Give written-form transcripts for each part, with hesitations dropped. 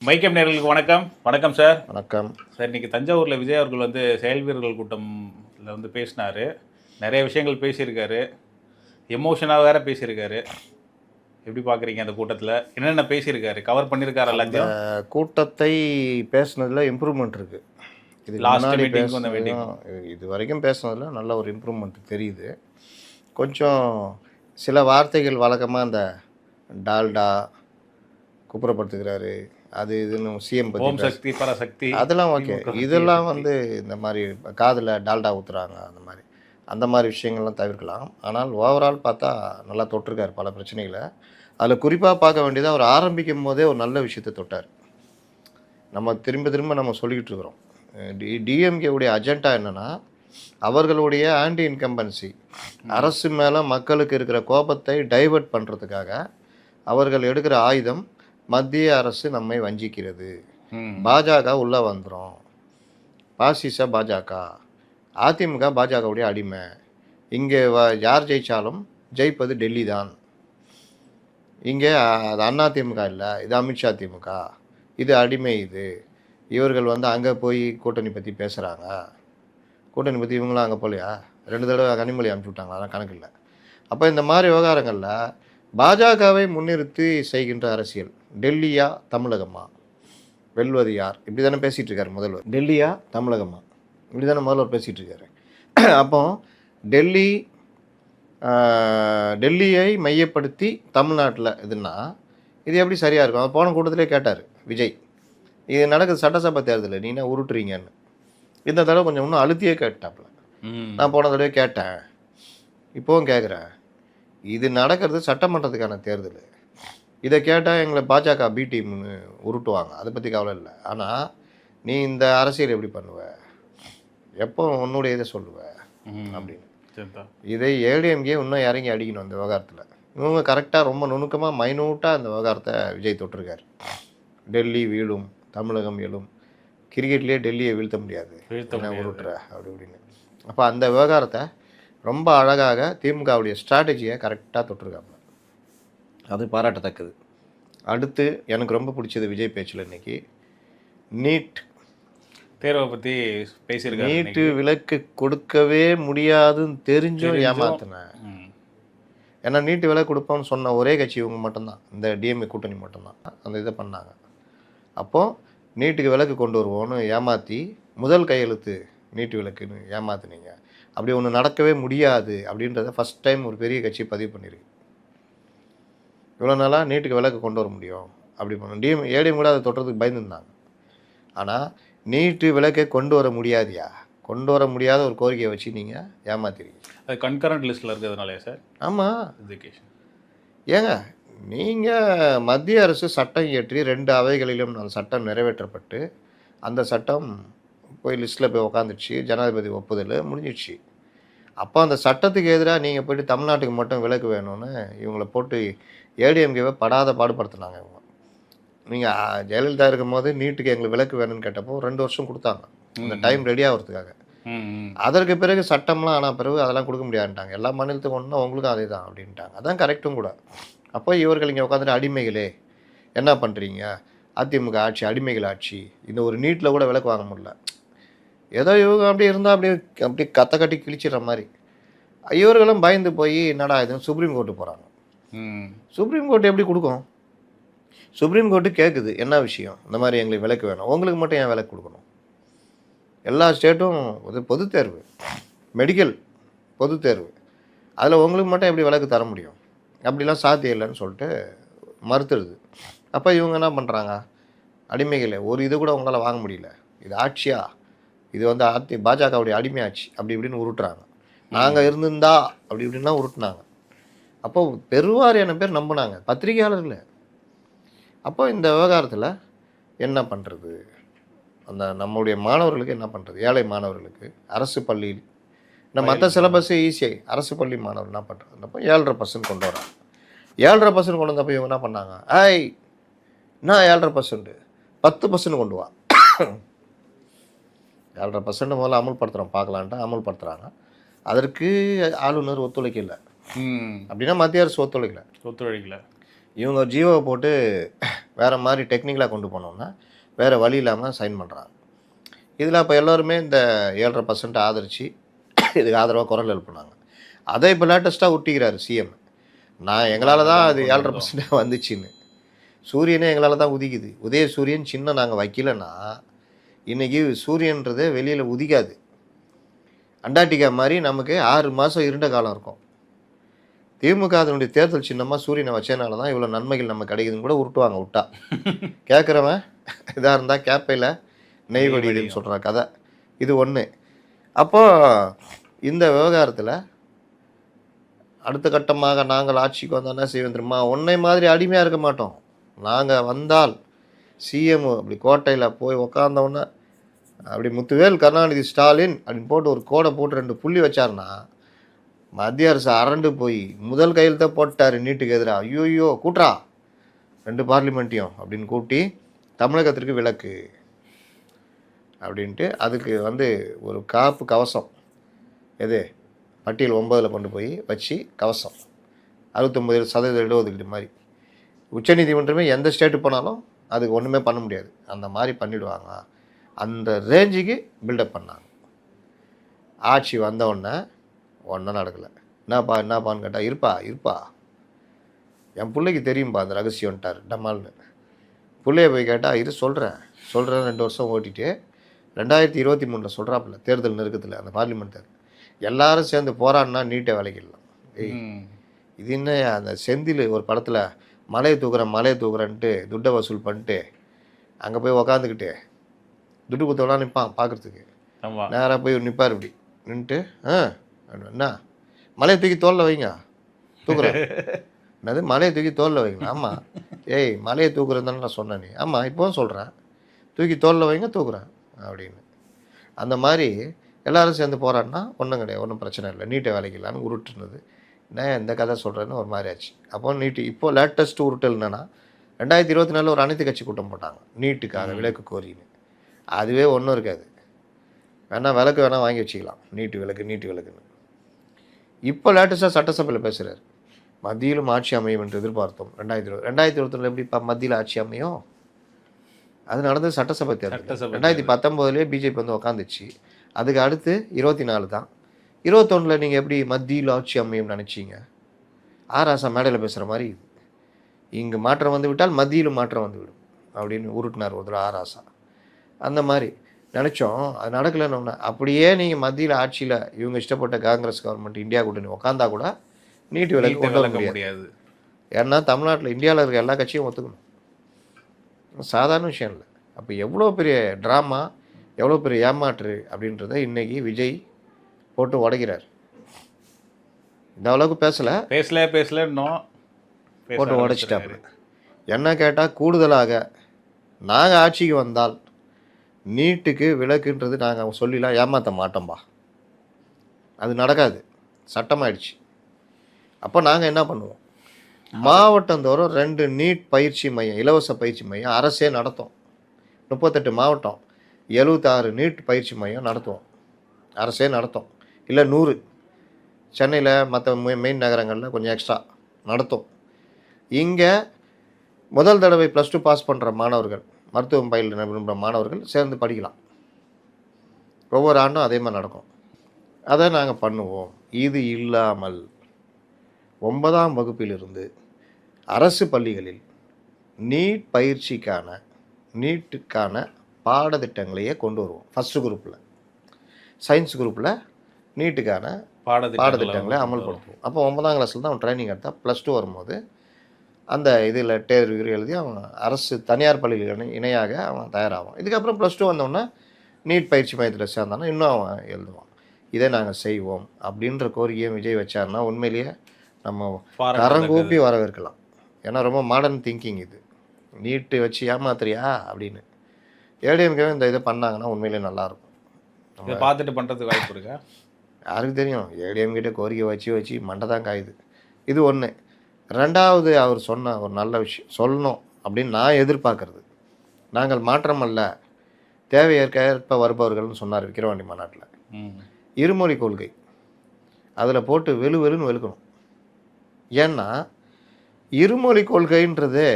மைக்கம் நேயர்களுக்கு வணக்கம். வணக்கம் சார். வணக்கம் சார், இன்னைக்கு தஞ்சாவூரில் விஜய் அவர்கள் செயல் வீரர்கள் கூட்டம்ல பேசினார். நிறைய விஷயங்கள் பேசியிருக்காரு. எமோஷனாக வேற பேசியிருக்காரு. எப்படி பார்க்குறீங்க அந்த கூட்டத்தில் என்னென்ன பேசியிருக்காரு? கவர் பண்ணியிருக்காரு எல்லாத்தையும்? கூட்டத்தை பேசுனதில் இம்ப்ரூவ்மெண்ட் இருக்குது. இது லாஸ்ட் மீட்டிங் அந்த மீட்டிங் இது வரைக்கும் பேசுனதில் நல்ல ஒரு இம்ப்ரூவ்மெண்ட் தெரியுது. கொஞ்சம் சில வார்த்தைகள் வழக்கமாக அந்த டால்டா குப்புறப்படுத்துகிறாரு, அது இதுன்னு சிஎம் ஓம் பற்றி சக்தி பராசக்தி அதெல்லாம் ஓகே. இதெல்லாம் இந்த மாதிரி காதில் டால்டா ஊற்றுறாங்க, அந்த மாதிரி விஷயங்கள்லாம் தவிர்க்கலாம். ஆனால் ஓவரால் பார்த்தா நல்லா தொட்டிருக்காரு பல பிரச்சனைகளை. அதில் குறிப்பாக பார்க்க வேண்டியது, அவர் ஆரம்பிக்கும் போதே ஒரு நல்ல விஷயத்தை தொட்டார். நம்ம திரும்ப திரும்ப நம்ம சொல்லிக்கிட்டு இருக்கிறோம், டிஎம்கேவுடைய அஜெண்டா என்னென்னா, அவர்களுடைய ஆன்டி இன்கம்பன்சி அரசு மேலே மக்களுக்கு இருக்கிற கோபத்தை டைவர்ட் பண்ணுறதுக்காக அவர்கள் எடுக்கிற ஆயுதம் மத்திய அரசு நம்மை வஞ்சிக்கிறது, பாஜக உள்ளே வந்துடும், பாசிச பாஜக, அதிமுக பாஜகவுடைய அடிமை, இங்கே யார் ஜெயித்தாலும் ஜெயிப்பது டெல்லி தான், இங்கே அது அதிமுக இல்லை, இது அமித்ஷா திமுக, இது அடிமை, இவர்கள் அங்கே போய் கூட்டணி பற்றி பேசுகிறாங்க, கூட்டணி பற்றி இவங்களாம் அங்கே போகலையா, 2 தடவை கனிமொழி அனுப்பிச்சி விட்டாங்களா, அதெல்லாம் கணக்கு இல்லை. அப்போ இந்த மாதிரி விவகாரங்களில் பாஜகவை முன்னிறுத்தி செய்கின்ற அரசியல், டெல்லியா தமிழகமா, வெல்வது யார், இப்படி தானே பேசிகிட்டு இருக்காரு முதல்வர். டெல்லியா தமிழகமா, இப்படி தானே முதல்வர் பேசிகிட்டு இருக்காரு. அப்போ டெல்லியை மையப்படுத்தி தமிழ்நாட்டில் இதுன்னா இது எப்படி சரியாக இருக்கும்? அவர் போன கூட்டத்திலே கேட்டார் விஜய், இது நடக்குது சட்டசபை தேர்தல், நீ என்ன உருட்டுறீங்கன்னு. இந்த தடவை கொஞ்சம் இன்னும் அழுத்தியே கேட்டாப்புல. நான் போன தடவை கேட்டேன், இப்போவும் கேட்குறேன், இது நடக்கிறது சட்டமன்றத்துக்கான தேர்தல், இதை கேட்டால் எங்களை பாஜக பி டீம்னு உருட்டுவாங்க, அதை பற்றி கவலை இல்லை. ஆனால் நீ இந்த அரசியல் எப்படி பண்ணுவ, எப்போ உன்னுடைய இதை சொல்லுவ அப்படின்னு. இதை ஏடிஎம்கே இன்னும் இறங்கி அடிக்கணும் இந்த விவகாரத்தில். இவங்க கரெக்டாக ரொம்ப நுணுக்கமாக மைனூட்டாக இந்த விவகாரத்தை விஜய் தொட்டிருக்காரு. டெல்லி வீழும், தமிழகம் எழும், கிரிக்கெட்லேயே டெல்லியை வீழ்த்த முடியாது, உருட்டுற அப்படி இப்படின்னு. அப்போ அந்த விவகாரத்தை ரொம்ப அழகாக திமுகவுடைய ஸ்ட்ராட்டஜியை கரெக்டாக தொட்டிருக்காங்க, அது பாராட்டத்தக்கது. அடுத்து எனக்கு ரொம்ப பிடிச்சது விஜய் பேச்சில் இன்னைக்கு நீட் தேர்வை பற்றி பேசியிருக்காரு. நீட்டு விலக்கு கொடுக்கவே முடியாதுன்னு தெரிஞ்சும் ஏமாத்தினேன். ஏன்னா நீட்டு விலக்கு கொடுப்போம்னு சொன்ன ஒரே கட்சி இவங்க மட்டும்தான், இந்த டிஎம்ஏ கூட்டணி மட்டும்தான் அந்த இதை பண்ணாங்க. அப்போது நீட்டுக்கு விலக்கு கொண்டு வருவோன்னு ஏமாற்றி முதல் கையெழுத்து நீட்டு விலக்குன்னு ஏமாத்துனீங்க, அப்படி ஒன்று நடக்கவே முடியாது அப்படின்றத ஃபஸ்ட் டைம் ஒரு பெரிய கட்சி பதிவு பண்ணியிருக்கு. இவ்வளோ நாளாக நீட்டுக்கு விலக்கு கொண்டு வர முடியும் அப்படி பண்ண ஏடிஎம் கூட அதை தொட்டுறதுக்கு பயந்துருந்தாங்க. ஆனால் நீட்டு விலக்கை கொண்டு வர முடியாதியா, கொண்டு வர முடியாத ஒரு கோரிக்கையை வச்சு நீங்கள் ஏமாத்திருக்கீங்க. அது கன்கரண்ட் லிஸ்ட்டில் இருக்கிறதுனாலே சார். ஆமாம், ஏங்க நீங்கள் மத்திய அரசு சட்டம் இயற்றி 2 அவைகளிலும் அந்த சட்டம் நிறைவேற்றப்பட்டு அந்த சட்டம் போய் லிஸ்ட்டில் போய் உக்காந்துடுச்சு, ஜனாதிபதி ஒப்புதல் முடிஞ்சிடுச்சு. அப்போ அந்த சட்டத்துக்கு எதிராக நீங்கள் போய்ட்டு தமிழ்நாட்டுக்கு மட்டும் விலக்கு வேணும்னு இவங்கள போட்டு ஏடிஎம்கேவை படாத பாடுபடுத்தினாங்க. இவங்க நீங்கள் ஜெயலலிதா இருக்கும் போது நீட்டுக்கு எங்களுக்கு விலக்கு வேணும்னு கேட்டப்போ 2 வருஷம் கொடுத்தாங்க அந்த டைம் ரெடி ஆகிறதுக்காக. அதற்கு பிறகு சட்டம்லாம் ஆனால் பிறகு அதெல்லாம் கொடுக்க முடியாதுட்டாங்க, எல்லா மாநிலத்துக்கும் ஒன்றா உங்களுக்கும் அதே தான் அப்படின்ட்டாங்க. அதான் கரெக்டும் கூட. அப்போ இவர்கள் இங்கே உட்காந்துட்டு அடிமைகளே என்ன பண்ணுறீங்க, அதிமுக ஆட்சி அடிமைகள் ஆட்சி, இந்த ஒரு நீட்டில் கூட விலக்கு வாங்க முடியல, ஏதோ இவங்க அப்படி இருந்தால் அப்படி கத்த கட்டி கிழிச்சிடுற மாதிரி. இவர்களும் பயந்து போய் என்னடா இதுன்னு சுப்ரீம் கோர்ட்டு போகிறாங்க. சுப்ரீம் கோர்ட்டு எப்படி கொடுக்கும்? சுப்ரீம் கோர்ட்டு கேட்குது, என்ன விஷயம், இந்த மாதிரி எங்களுக்கு விலக்கு வேணும், உங்களுக்கு மட்டும் ஏன் விலக்கு கொடுக்கணும்? எல்லா ஸ்டேட்டும் பொது தேர்வு, மெடிக்கல் பொது தேர்வு, அதில் உங்களுக்கு மட்டும் எப்படி விலக்கு தர முடியும், அப்படிலாம் சாத்தியம் இல்லைன்னு சொல்லிட்டு மறுத்துடுது. அப்போ இவங்க என்ன பண்ணுறாங்க, அடிமைகளே ஒரு இது கூட உங்களால் வாங்க முடியல, இது ஆட்சியா, இது பாஜகவுடைய அடிமை ஆட்சி அப்படி இப்படின்னு உருட்டுறாங்க. நாங்கள் இருந்திருந்தா அப்படி இப்படின்னா உருட்டுனாங்க. அப்போ பெருவாரியான பேர் நம்பினாங்க, பத்திரிகையாளர்கள். அப்போ இந்த விவகாரத்தில் என்ன பண்ணுறது, அந்த நம்முடைய மாணவர்களுக்கு என்ன பண்ணுறது, ஏழை மாணவர்களுக்கு அரசு பள்ளியில் இந்த மற்ற சிலபஸ்ஸே ஈஸியாகி அரசு பள்ளி மாணவர் என்ன பண்ணுறது, அப்போ 7.5% கொண்டு வராங்க. 7.5% கொண்டு வந்தப்போ இவங்க என்ன பண்ணாங்க, என்ன 7.5%, 10% கொண்டு வா, 7.5% முதல்ல அமல்படுத்துகிறோம் பார்க்கலான்ட்டு அமல்படுத்துகிறாங்க. அதற்கு ஆளுநர் ஒத்துழைக்கலை. அப்படின்னா மத்திய அரசு ஒத்துழைக்கல. ஒத்துழைக்கல. இவங்க ஜீவோவை போட்டு வேறு மாதிரி டெக்னிக்கலாக கொண்டு போனோம்னா வேறு வழி இல்லாமல் சைன் பண்ணுறாங்க. இதில் அப்போ எல்லோருமே இந்த 7.5% ஆதரித்து இதுக்கு ஆதரவாக குரல் எழுப்புனாங்க. அதை இப்போ லேட்டஸ்ட்டாக ஒட்டிக்கிறாரு சிஎம். எங்களால் தான் அது 7.5% வந்துச்சுன்னு. சூரியனே எங்களால் தான் உதிக்குது. உதய சூரியன் சின்ன நாங்கள் வைக்கலன்னா இன்றைக்கி சூரியன்றதே வெளியில் உதிக்காது. அண்டார்டிகா மாதிரி நமக்கு 6 மாதம் இருண்ட காலம் இருக்கும். திமுக அதனுடைய தேர்தல் சின்னமாக சூரியனை வச்சதுனால தான் இவ்வளோ நன்மைகள் நம்ம கிடைக்குதுன்னு கூட உருட்டுவாங்க விட்டா. கேட்குறவன் இதாக இருந்தால் கேப்பையில் நெய் வடிதுன்னு சொல்கிற கதை இது ஒன்று. அப்போது இந்த விவகாரத்தில் அடுத்த கட்டமாக நாங்கள் ஆட்சிக்கு வந்தால் என்ன செய்வோம் தெரியுமா? உன்னை மாதிரி அடிமையாக இருக்க மாட்டோம். நாங்கள் வந்தால் சிஎம் அப்படி கோட்டையில் போய் உக்காந்தவுடனே அப்படி முத்துவேல் கருணாநிதி ஸ்டாலின் அப்படின்னு போட்டு ஒரு கோடை போட்டு 2 புள்ளி வச்சாருன்னா மத்திய அரசு அரண்டு போய் முதல் கையில் தான் போட்டார் நீட்டுக்கு எதிராக. ஐயோயோ கூட்டுறா 2 பார்லிமெண்ட்டையும் அப்படின்னு கூட்டி தமிழகத்திற்கு விலக்கு அப்படின்ட்டு அதுக்கு ஒரு காப்பு கவசம் எது பட்டியல் 9 கொண்டு போய் வச்சு கவசம் 69% இடஒதுக்கீடு மாதிரி உச்சநீதிமன்றமே எந்த ஸ்டேட்டு போனாலும் அதுக்கு ஒன்றுமே பண்ண முடியாது. அந்த மாதிரி பண்ணிவிடுவாங்க. அந்த ரேஞ்சுக்கு பில்டப் பண்ணாங்க. ஆட்சி வந்தவுடனே ஒன்றும் நடக்கலை. என்னப்பான்னு கேட்டால் இருப்பா என் பிள்ளைக்கு தெரியும்பா அந்த ரகசியம்ட்டார் டமால்னு. பிள்ளைய போய் கேட்டால் சொல்கிறேன் 2 வருஷம் ஓட்டிட்டு 2023 சொல்கிறாப்புல தேர்தல் நெருக்கத்தில் அந்த பார்லிமெண்ட் தேர்தல் எல்லாரும் சேர்ந்து போராடினா நீட்டை விலைக்கிடலாம். இது என்ன அந்த செந்தில் ஒரு படத்தில் மலையை தூக்குறேன்ட்டு துட்டை வசூல் பண்ணிட்டு அங்கே போய் உக்காந்துக்கிட்டு துட்டு குத்தவெல்லாம் நிற்பான் பார்க்குறதுக்கு. நேராக போய் நிற்பார் இப்படி நின்றுட்டு என்ன மலையை தூக்கி தோளில் வைங்க தூக்குறேன். என்னது மலையை தூக்கி தோளில் வைங்க? ஆமாம். ஏய் மலையை தூக்குறதுன்னு நான் சொன்னேன். நீ ஆமாம் இப்போவும் சொல்கிறேன் தூக்கி தோளில் வைங்க தூக்குறேன் அப்படின்னு. அந்த மாதிரி எல்லோரும் சேர்ந்து போராடினா ஒன்றும் கிடையாது, ஒன்றும் பிரச்சனை இல்லை, நீட்டை வேலைக்கலான்னு உருட்டுனது. நான் எந்த கதை சொல்கிறேன்னு ஒரு மாதிரி ஆச்சு. அப்போ நீட்டு இப்போது லேட்டஸ்ட் உருட்டல் என்னென்னா 2024 ஒரு அனைத்து கட்சி கூட்டம் போட்டாங்க நீட்டுக்காக விலக்கு கோரின்னு. அதுவே ஒன்றும் இருக்காது. விளக்கு வாங்கி வச்சுக்கலாம் நீட்டு விளக்குன்னு. இப்போ லேட்டஸ்ட்டாக சட்டசபையில் பேசுகிறார் மத்தியிலும் ஆட்சி அமையும் என்று எதிர்பார்த்தோம். 2021 எப்படிப்பா மத்தியில் ஆட்சி அமையும்? அது நடந்தது சட்டசபை தேர்தல். 2019 பிஜேபி உக்காந்துச்சு. அதுக்கு அடுத்து 24 தான். 21 நீங்கள் எப்படி மத்தியில் ஆட்சி அமையும் நினச்சிங்க? ஆராசா மேடையில் பேசுகிற மாதிரி இங்கு மாற்றம் வந்து விட்டால் மத்தியிலும் மாற்றம் வந்துவிடும் அப்படின்னு உருட்டினார் ஒரு ஆராசா. அந்த மாதிரி நினச்சோம், அது நடக்கலைன்னு. அப்படியே நீங்கள் மத்தியில் ஆட்சியில் இவங்க இஷ்டப்பட்ட காங்கிரஸ் கவர்மெண்ட் இந்தியா கூட்டணி உட்காந்தா கூட நீட்டு விலக்கு கொண்டு வர முடியாது. ஏன்னா தமிழ்நாட்டில் இந்தியாவில் இருக்க எல்லா கட்சியும் ஒத்துக்கணும். சாதாரண விஷயம் இல்லை. அப்போ எவ்வளோ பெரிய ட்ராமா, எவ்வளோ பெரிய ஏமாற்று அப்படின்றத இன்றைக்கி விஜய் போட்டு உடைக்கிறார். இந்த அளவுக்கு பேசலை போட்டு உடைச்சிட்டாப்புல. என்ன கேட்டால் கூடுதலாக நாங்கள் ஆட்சிக்கு வந்தால் நீட்டுக்கு விலக்குன்றது நாங்கள் சொல்லிலாம் ஏமாற்ற மாட்டோம்பா, அது நடக்காது, சட்டமாயிடுச்சு. அப்போ நாங்கள் என்ன பண்ணுவோம்? மாவட்டந்தோறும் 2 நீட் பயிற்சி மையம், இலவச பயிற்சி மையம் அரசே நடத்தும். 38 மாவட்டம் 76 நீட் பயிற்சி மையம் நடத்துவோம், அரசே நடத்தும். இல்லை 100 சென்னையில் மற்ற மெயின் நகரங்களில் கொஞ்சம் எக்ஸ்ட்ரா நடத்தும். இங்கே முதல் தடவை +2 பாஸ் பண்ணுற மாணவர்கள், மருத்துவம் பயில விரும்புகிற மாணவர்கள் சேர்ந்து படிக்கலாம். ஒவ்வொரு ஆண்டும் அதே மாதிரி நடக்கும். அதை நாங்கள் பண்ணுவோம். இது இல்லாமல் 9ஆம் வகுப்பிலிருந்து அரசு பள்ளிகளில் நீட்டுக்கான பாடத்திட்டங்களையே கொண்டு வருவோம். ஃபஸ்ட்டு குரூப்பில் சயின்ஸ் குரூப்பில் நீட்டுக்கான பாடத்திட்டங்களை அமல்படுத்துவோம். அப்போ 9ஆம் கிளாஸில் தான் அவன் ட்ரைனிங் எடுத்தால் +2 வரும்போது அந்த இதில் தேர்வு எழுதி அவன் அரசு தனியார் பள்ளிகள் இணையாக அவன் தயாராகும். இதுக்கப்புறம் +2 வந்தோடனே நீட் பயிற்சி மையத்தில் சேர்ந்தானா இன்னும் அவன் எழுதுவான். இதை நாங்கள் செய்வோம் அப்படின்ற கோரிக்கையை விஜய் வச்சார்னா உண்மையிலேயே நம்ம கரங்கூப்பி வரவேற்கலாம். ஏன்னா ரொம்ப மாடர்ன் திங்கிங் இது. நீட்டு வச்சு ஏமாத்துறியா அப்படின்னு ஏடிஎம்கே இந்த இதை பண்ணாங்கன்னா உண்மையிலேயே நல்லாயிருக்கும். நம்ம பார்த்துட்டு பண்ணுறதுக்கு வாய்ப்பு இருக்கா? யாருக்கு தெரியும்? ஏடிஎம்கிட்ட கோரிக்கை வச்சு மண்டை தான் காயுது. இது ஒன்று. 2வது அவர் சொன்ன ஒரு நல்ல விஷயம் சொல்லணும் அப்படின்னு நான் எதிர்பார்க்கறது, நாங்கள் மாற்றம் அல்ல தேவையேற்ப வருபவர்கள்னு சொன்னார் விக்கிரவாண்டி மாநாட்டில். இருமொழி கொள்கை அதில் போட்டு வெளுன்னு வெளுக்கணும். ஏன்னா இருமொழி கொள்கைன்றது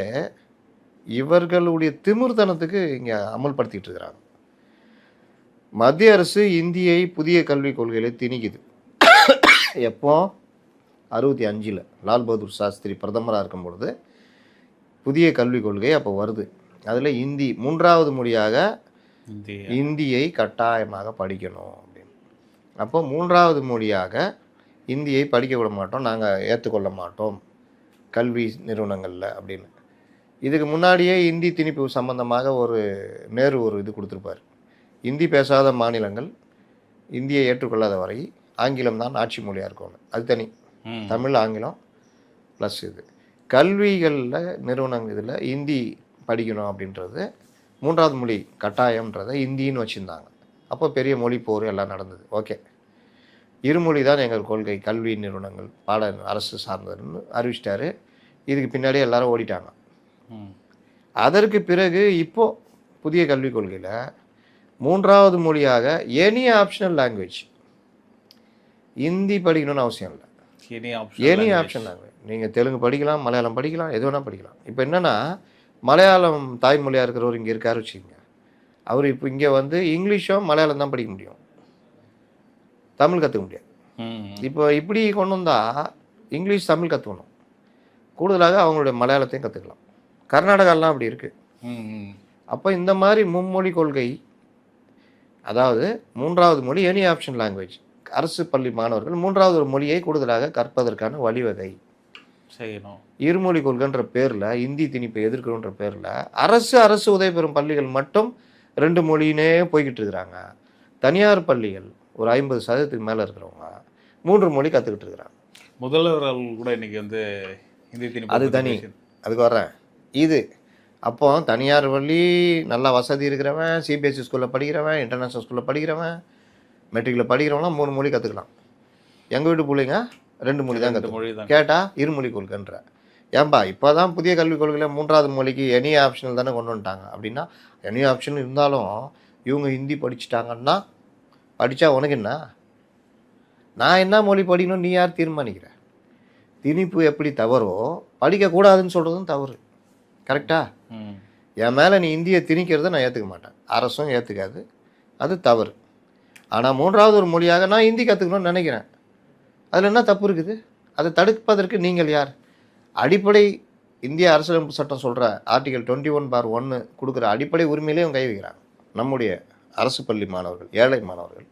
இவர்களுடைய திமிர்த்தனத்துக்கு இங்கே அமல்படுத்திட்டு இருக்கிறாங்க. மத்திய அரசு இந்தியை புதிய கல்விக் கொள்கையில திணிக்குது. எப்போ 65ல் லால் பகதூர் சாஸ்திரி பிரதமராக இருக்கும் பொழுது புதிய கல்விக் கொள்கை அப்போ வருது. அதில் இந்தி 3வது மொழியாக இந்தியை கட்டாயமாக படிக்கணும் அப்படின்னு. அப்போ 3வது மொழியாக இந்தியை படிக்க விட மாட்டோம், நாங்கள் ஏற்றுக்கொள்ள மாட்டோம் கல்வி நிறுவனங்களில் அப்படின்னு. இதுக்கு முன்னாடியே இந்தி திணிப்பு சம்பந்தமாக நேரு ஒரு இது கொடுத்துருப்பார். இந்தி பேசாத மாநிலங்கள் இந்தியை ஏற்றுக்கொள்ளாத வரை ஆங்கிலம் தான் ஆட்சி மொழியாக இருக்கணும். அது தனி. தமிழ் ஆங்கிலம் ப்ளஸ் இது கல்விகளில் நிறுவனங்கள் இதில் இந்தி படிக்கணும் அப்படின்றது 3வது மொழி கட்டாயம்ன்றதை இந்தின்னு வச்சுருந்தாங்க. அப்போ பெரிய மொழி போர் எல்லாம் நடந்தது. ஓகே, இருமொழி தான் எங்கள் கொள்கை, கல்வி நிறுவனங்கள் அரசு சார்ந்ததுன்னு அறிவிச்சிட்டாரு. இதுக்கு பின்னாடியே எல்லாரும் ஓடிட்டாங்க. அதற்கு பிறகு இப்போது புதிய கல்விக் கொள்கையில் 3வது மொழியாக எனி ஆப்ஷனல் லாங்குவேஜ், ஹிந்தி படிக்கணும்னு அவசியம் இல்லை, எனி ஆப்ஷன் லாங்குவேஜ். நீங்கள் தெலுங்கு படிக்கலாம், மலையாளம் படிக்கலாம், எது வேணால் படிக்கலாம். இப்போ என்னென்னா மலையாளம் தாய்மொழியாக இருக்கிறவர் இங்கே இருக்காரு வச்சுக்கோங்க, அவர் இப்போ இங்கே வந்து இங்கிலீஷும் மலையாளம் தான் படிக்க முடியும், தமிழ் கற்றுக்க முடியாது. இப்போ இப்படி கொண்டு வந்தால் இங்கிலீஷ் தமிழ் கற்றுக்கணும், கூடுதலாக அவங்களுடைய மலையாளத்தையும் கற்றுக்கலாம். கர்நாடகாலாம் அப்படி இருக்குது. அப்போ இந்த மாதிரி மும்மொழி கொள்கை, அதாவது 3வது மொழி எனி ஆப்ஷன் லாங்குவேஜ், அரசு பள்ளி மாணவர்கள் 3வது ஒரு மொழியை கூடுதலாக கற்பதற்கான வழிவகை செய்யணும். இருமொழி கொள்கைன்ற பேரில் இந்தி திணிப்பை எதிர்க்கிறோன்ற பேரில் அரசு உதவி பெறும் பள்ளிகள் மட்டும் 2 மொழியினே போய்கிட்டு இருக்கிறாங்க. தனியார் பள்ளிகள் ஒரு 50% மேலே இருக்கிறவங்க 3 மொழி கற்றுக்கிட்டு இருக்கிறாங்க. முதல்வர்கள் கூட இன்னைக்கு வந்து இந்தி திணிப்பு அது தனி, அதுக்கு வர்றேன். இது அப்போ தனியார் பள்ளி நல்லா வசதி இருக்கிறவன், சிபிஎஸ்சி ஸ்கூலில் படிக்கிறவன், இன்டர்நேஷ்னல் ஸ்கூலில் படிக்கிறவன், மெட்ரிக்கில் படிக்கிறவங்களாம் 3 மொழி கற்றுக்கலாம். எங்கள் வீட்டு பிள்ளைங்க 2 மொழி தான் கற்றுக்கலாம். கேட்டால் இருமொழி கொள்கைன்ற. ஏன்பா இப்போ தான் புதிய கல்விக் கொள்கையில் 3வது மொழிக்கு எனி ஆப்ஷனல் தானே கொண்டு வந்துட்டாங்க. அப்படின்னா எனி ஆப்ஷன் இருந்தாலும் இவங்க ஹிந்தி படிச்சுட்டாங்கன்னா படித்தா உனக்கு என்ன, நான் என்ன மொழி படிக்கணும் நீ யார் தீர்மானிக்கிற? திணிப்பு எப்படி தவறோ படிக்கக்கூடாதுன்னு சொல்கிறதும் தவறு. கரெக்டா? என் மேலே நீ இந்தியை திணிக்கிறத நான் ஏற்றுக்க மாட்டேன், அரசும் ஏற்றுக்காது, அது தவறு. ஆனால் 3வது ஒரு மொழியாக நான் ஹிந்தி கற்றுக்கணும்னு நினைக்கிறேன், அதில் என்ன தப்பு இருக்குது? அதை தடுப்பதற்கு நீங்கள் யார்? அடிப்படை இந்திய அரசியலமைப்பு சட்டம் சொல்கிற ஆர்டிகல் 21/1 கொடுக்குற அடிப்படை உரிமையிலே அவங்க கை வைக்கிறாங்க. நம்முடைய அரசு பள்ளி மாணவர்கள், ஏழை மாணவர்கள்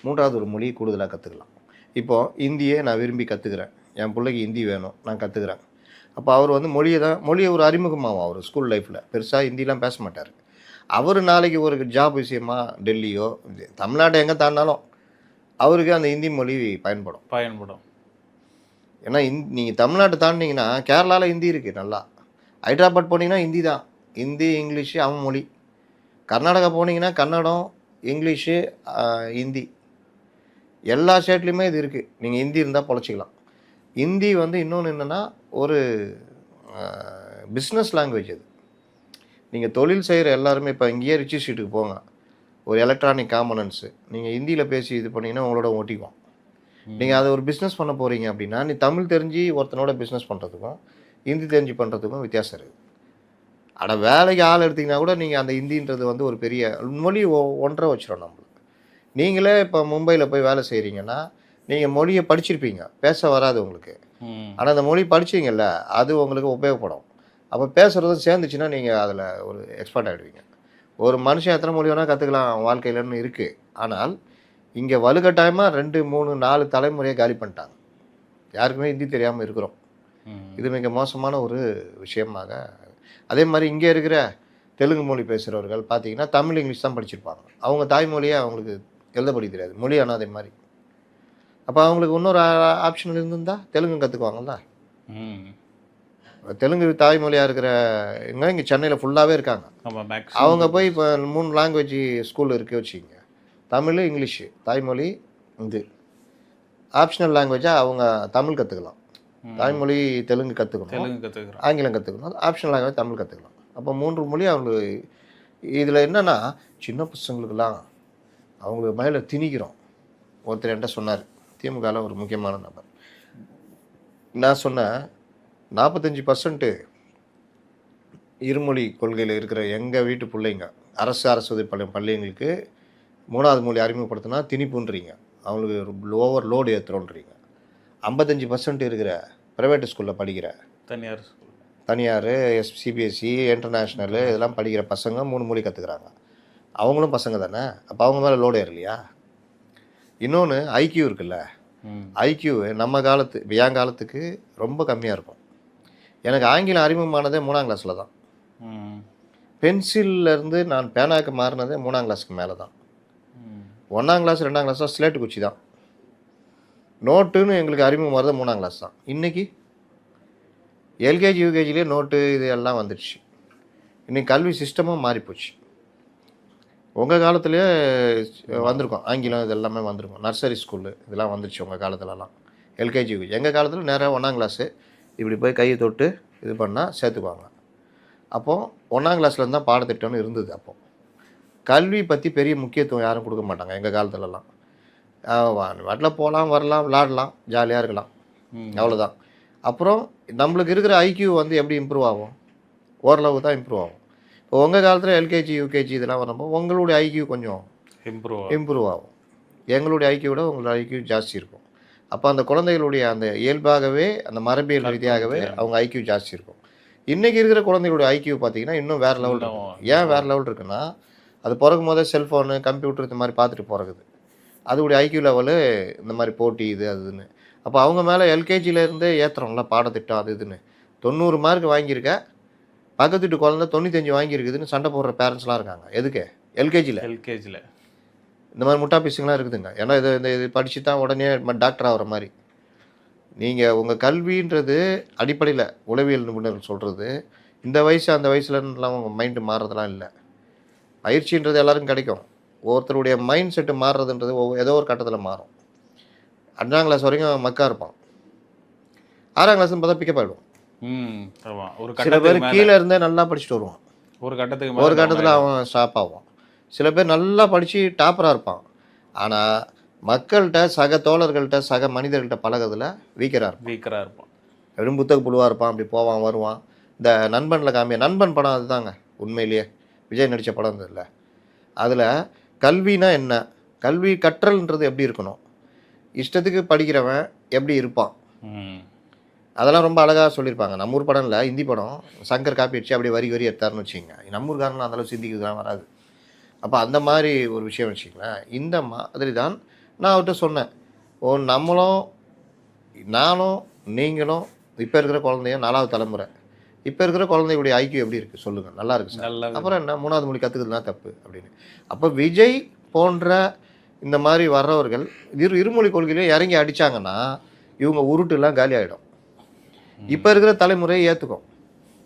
3வது ஒரு மொழியை கூடுதலாக கற்றுக்கலாம். இப்போது இந்தியை நான் விரும்பி கற்றுக்கிறேன், என் பிள்ளைக்கு ஹிந்தி வேணும், நான் கற்றுக்குறேன். அப்போ அவர் வந்து மொழியை ஒரு அறிமுகமாகும். அவர் ஸ்கூல் லைஃப்பில் பெருசாக ஹிந்திலாம் பேச மாட்டார். அவர் நாளைக்கு ஒரு ஜாப் விஷயமா டெல்லியோ தமிழ்நாட்டை எங்கே தாண்டினாலும் அவருக்கு அந்த ஹிந்தி மொழி பயன்படும். ஏன்னா நீங்கள் தமிழ்நாட்டை தாண்டினீங்கன்னா கேரளாவில் ஹிந்தி இருக்குது நல்லா, ஹைதராபாத் போனீங்கன்னா ஹிந்தி தான், ஹிந்தி இங்கிலீஷு அவன் மொழி. கர்நாடகா போனீங்கன்னா கன்னடம், இங்கிலீஷு, ஹிந்தி, எல்லா ஸ்டேட்லேயுமே இது இருக்குது. நீங்கள் ஹிந்தி இருந்தால் பொழைச்சிக்கலாம். ஹிந்தி வந்து இன்னொன்று என்னென்னா ஒரு பிஸ்னஸ் லாங்குவேஜ். அது நீங்கள் தொழில் செய்கிற எல்லாருமே இப்போ இங்கேயே ரிச்சி ஸ்ட்ரீட்டுக்கு போங்க, ஒரு எலக்ட்ரானிக் காம்பனன்ட்ஸு நீங்கள் ஹிந்தியில் பேசி இது பண்ணிங்கன்னா உங்களோட ஓட்டிக்குவோம். நீங்கள் அதை ஒரு பிஸ்னஸ் பண்ண போகிறீங்க அப்படின்னா நீ தமிழ் தெரிஞ்சு ஒருத்தனோட பிஸ்னஸ் பண்ணுறதுக்கும் ஹிந்தி தெரிஞ்சு பண்ணுறதுக்கும் வித்தியாசம் இருக்குது. ஆனால் வேலைக்கு ஆள் எடுத்திங்கன்னா கூட நீங்கள் அந்த ஹிந்தின்றது வந்து ஒரு பெரிய மொழி ஒன்றரை வச்சிடும் நம்மளுக்கு. நீங்களே இப்போ மும்பையில் போய் வேலை செய்கிறீங்கன்னா நீங்கள் மொழியை படிச்சிருப்பீங்க, பேச வராது உங்களுக்கு, ஆனால் அந்த மொழி படிச்சிங்கல்ல அது உங்களுக்கு உபயோகப்படும். அப்போ பேசுகிறதும் சேர்ந்துச்சுன்னா நீங்கள் அதில் ஒரு எக்ஸ்பர்ட் ஆகிடுவீங்க. ஒரு மனுஷன் எத்தனை மொழி வேணால் கற்றுக்கலாம் வாழ்க்கையிலன்னு இருக்குது. ஆனால் இங்கே வலுக்கட்டாயமாக 2, 3, 4 தலைமுறையை காலி பண்ணிட்டாங்க. யாருக்குமே ஹிந்தி தெரியாமல் இருக்கிறோம். இது மிக மோசமான ஒரு விஷயமாக. அதே மாதிரி இங்கே இருக்கிற தெலுங்கு மொழி பேசுகிறவர்கள் பார்த்தீங்கன்னா தமிழ் இங்கிலீஷ் தான் படிச்சிருப்பாங்க. அவங்க தாய்மொழியே அவங்களுக்கு எழுத படி தெரியாது, மொழி அனாதை மாதிரி. அப்போ அவங்களுக்கு இன்னொரு ஆப்ஷன் இருந்திருந்தா தெலுங்கு கற்றுக்குவாங்கல்ல. தெலுங்கு தாய்மொழியாக இருக்கிற இங்கே சென்னையில் ஃபுல்லாகவே இருக்காங்க. அவங்க போய் இப்போ 3 லாங்குவேஜ் ஸ்கூல் இருக்குது வச்சுக்கிங்க, தமிழ் இங்கிலீஷு தாய்மொழி, இது ஆப்ஷனல் லாங்குவேஜாக அவங்க தமிழ் கற்றுக்கலாம், தாய்மொழி தெலுங்கு கற்றுக்கணும், ஆங்கிலம் கற்றுக்கணும், ஆப்ஷனல் லாங்குவேஜ் தமிழ் கற்றுக்கலாம். அப்போ 3 மொழி அவங்களுக்கு. இதில் என்னென்னா சின்ன பசங்களுக்கெல்லாம் அவங்களுக்கு மேலே திணிக்கிறோம். ஒருத்தர் என்கிட்ட சொன்னார், திமுகவில் ஒரு முக்கியமான நபர். நான் சொன்னேன் 45% இருமொழி கொள்கையில் இருக்கிற எங்கள் வீட்டு பிள்ளைங்க அரசு உதவி பள்ளிங்களுக்கு 3வது மொழி அறிமுகப்படுத்தினா திணிப்புன்றீங்க, அவங்களுக்கு ஓவர் லோடு ஏற்றுறோன்றீங்க. 55% இருக்கிற ப்ரைவேட் ஸ்கூலில் படிக்கிற தனியார் சிபிஎஸ்சி இன்டர்நேஷ்னலு இதெல்லாம் படிக்கிற பசங்க 3 மொழி கற்றுக்குறாங்க. அவங்களும் பசங்க தானே, அப்போ அவங்க மேலே லோடு ஏறலையா? இன்னொன்று ஐக்யூ இருக்குல்ல, ஐக்யூ நம்ம காலத்து என் காலத்துக்கு ரொம்ப கம்மியாக இருக்கும். எனக்கு ஆங்கிலம் அறிமுகமானதே 3ஆம் கிளாஸில் தான். பென்சில்லேருந்து நான் பேனாக்கு மாறினதே 3ஆம் கிளாஸுக்கு மேலே தான். 1ஆம் கிளாஸ் 2ஆம் கிளாஸ் தான் ஸ்லேட்டு குச்சி தான். நோட்டுன்னு எங்களுக்கு அறிமுகம் மாறுறது 3ஆம் கிளாஸ் தான். இன்றைக்கி எல்கேஜி யூகேஜிலே நோட்டு இது எல்லாம் வந்துடுச்சு. இன்றைக்கி கல்வி சிஸ்டமும் மாறிப்போச்சு. உங்கள் காலத்துலேயே வந்திருக்கோம், ஆங்கிலம் இது எல்லாமே வந்திருக்கும். நர்சரி ஸ்கூலு இதெல்லாம் வந்துடுச்சு உங்கள் காலத்துலலாம். எல்கேஜி யூகேஜி எங்கள் காலத்தில் நேராக 1ஆம் கிளாஸு இப்படி போய் கையை தொட்டு இது பண்ணால் சேர்த்துக்குவாங்க. அப்போது 1ஆம் கிளாஸ்லேருந்து தான் பாடத்திட்டம்னு இருந்தது. அப்போது கல்வி பற்றி பெரிய முக்கியத்துவம் யாரும் கொடுக்க மாட்டாங்க எங்கள் காலத்துலலாம். வாட்டில் போகலாம், வரலாம், விளாடலாம், ஜாலியாக இருக்கலாம், அவ்வளோதான். அப்புறம் நம்மளுக்கு இருக்கிற ஐக்யூ வந்து எப்படி இம்ப்ரூவ் ஆகும்? ஓரளவு தான் இம்ப்ரூவ் ஆகும். இப்போ உங்கள் காலத்தில் எல்கேஜி யூகேஜி இதெல்லாம் வரும்போது உங்களுடைய ஐக்யூ கொஞ்சம் இம்ப்ரூவ் ஆகும். எங்களுடைய ஐக்யூ விட உங்களுடைய ஐக்யூ ஜாஸ்தி இருக்கும். அப்போ அந்த குழந்தைகளுடைய அந்த இயல்பாகவே அந்த மரபியல் ரீதியாகவே அவங்க ஐக்யூ ஜாஸ்தி இருக்கும். இன்றைக்கி இருக்கிற குழந்தைகளுடைய ஐக்யூ பார்த்தீங்கன்னா இன்னும் வேறு லெவல் இருக்கும். ஏன் வேறு லெவல் இருக்குன்னா, அது பிறக்கும் போதே செல்ஃபோனு கம்ப்யூட்டர் இந்த மாதிரி பார்த்துட்டு பிறகுது. அதோடைய ஐக்யூ லெவலு இந்த மாதிரி போட்டி இது அதுன்னு. அப்போ அவங்க மேலே எல்கேஜியிலேருந்தே ஏற்றுறோம்ல பாடத்திட்டம் அது இதுன்னு. 90 மார்க் வாங்கியிருக்க, பக்கத்து வீட்டு குழந்தை 95 வாங்கியிருக்குதுன்னு சண்டை போடுற பேரண்ட்ஸ்லாம் இருக்காங்க. எதுக்கு? எல்கேஜியில் இந்த மாதிரி முட்டா பீஸுங்களாம் இருக்குதுங்க. ஏன்னா இது படித்து தான் உடனே டாக்டர் ஆகிற மாதிரி. நீங்கள் உங்கள் கல்வின்றது அடிப்படையில் உளவியல் நிபுணர்கள் சொல்கிறது இந்த வயசு அந்த வயசுலலாம் உங்கள் மைண்டு மாறுறதுலாம் இல்லை. பயிற்சின்றது எல்லாருக்கும் கிடைக்கும். ஒருத்தருடைய மைண்ட் செட்டு மாறுறதுன்றது ஏதோ ஒரு கட்டத்தில் மாறும். 5ஆம் கிளாஸ் வரைக்கும் மக்கா இருப்பான், 6ஆம் கிளாஸ்னு பார்த்தா பிக்கப் ஆகிடும். சில பேர் கீழே இருந்தே நல்லா படிச்சுட்டு வருவான், ஒரு கட்டத்தில் அவன் ஸ்டாப் ஆவான். சில பேர் நல்லா படித்து டாப்பராக இருப்பான், ஆனால் மக்கள்கிட்ட சக தோழர்கள்ட்ட சக மனிதர்கள்ட்ட பழகிறதுல வீக்கராக இருப்பான். வெறும் புத்தக புழுவாக இருப்பான், அப்படி போவான் வருவான். இந்த நண்பன் படம் அதுதாங்க உண்மையிலேயே விஜய் நடித்த படம் இல்லை. அதில் கல்வினா என்ன, கல்வி கற்றல்ன்றது எப்படி இருக்கணும், இஷ்டத்துக்கு படிக்கிறவன் எப்படி இருப்பான், அதெல்லாம் ரொம்ப அழகாக சொல்லியிருப்பாங்க. நம்ம ஊர் படம் இல்லை, ஹிந்தி படம். சங்கர் காப்பி அடிச்சு அப்படியே வரி எடுத்தாருன்னு வச்சுக்கோங்க. நம்ம ஊருக்காரலாம் அந்தளவு சிந்திக்கிறதுலாம் வராது. அப்போ அந்த மாதிரி ஒரு விஷயம் வச்சுங்களேன். இந்த மாதிரி தான் நான் அவர்கிட்ட சொன்னேன். நானும் நீங்களும் இப்போ இருக்கிற குழந்தையும் 4வது தலைமுறை, இப்போ இருக்கிற குழந்தையுடைய ஐக்கியம் எப்படி இருக்குது சொல்லுங்கள். நல்லா இருக்குது சார். அப்புறம் என்ன 3வது மொழி கற்றுக்கிறதுனா தப்பு அப்படின்னு. அப்போ விஜய் போன்ற இந்த மாதிரி வர்றவர்கள் இருமொழி கொள்கையிலே இறங்கி அடித்தாங்கன்னா இவங்க உருட்டுலாம் காலி ஆகிடும். இப்போ இருக்கிற தலைமுறையை ஏற்றுக்கும்.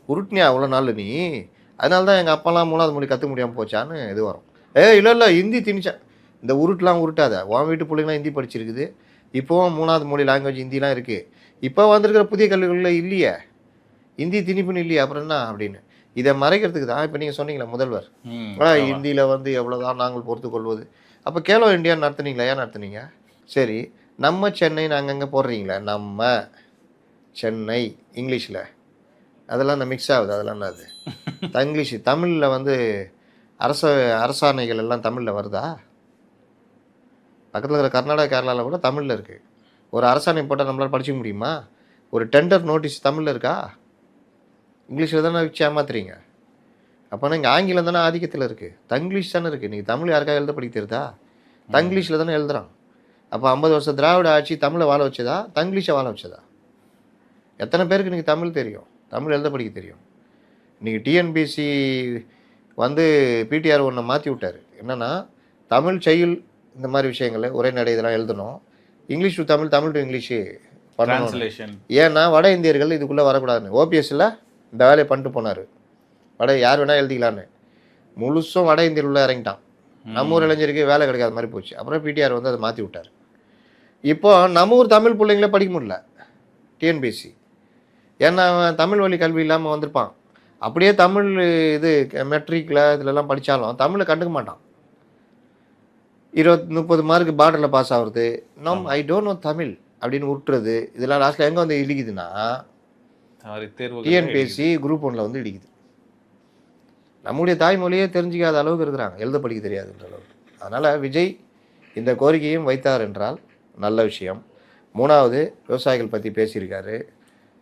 உருட்டுனியா அவ்வளோ நாள் நீ, அதனால தான் எங்கள் அப்பாலாம் 3வது மொழி கற்றுக்க முடியாமல் போச்சான்னு இது வரும். இல்லை ஹிந்தி திணிச்சேன். இந்த உருட்டுலாம் உருட்டாத. உன் வீட்டு பிள்ளைங்களாம் ஹிந்தி படிச்சிருக்குது, இப்போவும் 3வது மொழி லாங்குவேஜ் ஹிந்திலாம் இருக்குது. இப்போ வந்திருக்கிற புதிய கல்விகளில் இல்லையே ஹிந்தி திணிப்புன்னு இல்லையே, அப்புறம் என்ன அப்படின்னு. இதை மறைக்கிறதுக்கு தான் இப்போ நீங்கள் சொன்னீங்களே முதல்வர், ஹிந்தியில் வந்து எவ்வளோதான் நாங்கள் பொறுத்து கொள்வது. அப்போ கேலோ இந்தியான்னு நடத்துனீங்களா? ஏன் நடத்துனீங்க? சரி, நம்ம சென்னை நாங்கள் அங்கே போடுறீங்களே, நம்ம சென்னை இங்கிலீஷில் அதெல்லாம் இந்த மிக்ஸ் ஆகுது. அதெல்லாம் அது தங்கிலீஷ். தமிழில் வந்து அரசாணைகள் எல்லாம் தமிழில் வருதா? பக்கத்தில் இருக்கிற கர்நாடகா கேரளாவில் கூட தமிழில் இருக்குது. ஒரு அரசாணை போட்டால் நம்மளால் படிக்க முடியுமா? ஒரு டெண்டர் நோட்டீஸ் தமிழில் இருக்கா? இங்கிலீஷில் தானே வச்சு ஏமாத்துறீங்க. அப்போனா இங்கே ஆங்கிலம் தானே ஆதிக்கத்தில் இருக்குது, தங்கிலீஷ் தானே இருக்குது. நீங்கள் தமிழ் யாருக்காக எழுத படிக்க தெரியுதா? தங்கிலீஷில் தானே எழுதுகிறான். அப்போ 50 வருஷம் திராவிட ஆட்சி தமிழை வாழ வச்சதா, தங்கிலீஷை வாழ வச்சதா? எத்தனை பேருக்கு இன்றைக்கி தமிழ் தெரியும், தமிழ் எழுத படிக்க தெரியும்? இன்றைக்கி டிஎன்பிசி வந்து பிடிஆர் ஒன்றை மாற்றி விட்டார். என்னென்னா தமிழ் செய்யுள் இந்த மாதிரி விஷயங்கள் உரைநடை இதெல்லாம் எழுதணும், English to Tamil, Tamil to English பண்ணணும். ஏன்னா வட இந்தியர்கள் இதுக்குள்ளே வரக்கூடாதுன்னு ஓபிஎஸ்சில் இந்த வேலையை பண்ணிட்டு போனார். யார் வேணால் எழுதிக்கலான்னு முழுசும் வட இந்தியர் உள்ள இறங்கிட்டான். நம்ம ஊர் இளைஞருக்கு வேலை கிடைக்காத மாதிரி போச்சு. அப்புறம் பிடிஆர் வந்து அதை மாற்றி விட்டார். இப்போ நம்ம ஊர் தமிழ் பிள்ளைங்களே படிக்க முடியல டிஎன்பிஎஸ்சி. ஏன்னா அவன் தமிழ் வழி கல்வி இல்லாமல் வந்திருப்பான். அப்படியே தமிழ் இது மெட்ரிக்கில் இதிலெல்லாம் படித்தாலும் தமிழை கண்டுக்க மாட்டான். 20-30 மார்க் பார்டரில் பாஸ் ஆகுறது, ஐ டோன்ட் நோ தமிழ் அப்படின்னு விட்டுறது. இதெல்லாம் லாஸ்ட்டில் எங்கே வந்து இடிக்குதுன்னா டிஎன்பிஎஸ்சி குரூப் 1 வந்து இடிக்குது. நம்முடைய தாய்மொழியே தெரிஞ்சிக்காத அளவுக்கு இருக்கிறாங்க, எழுத படிக்க தெரியாதுன்ற அளவுக்கு. அதனால் விஜய் இந்த கோரிக்கையும் வைத்தார் என்றால் நல்ல விஷயம். 3வது விவசாயிகள் பற்றி பேசியிருக்காரு.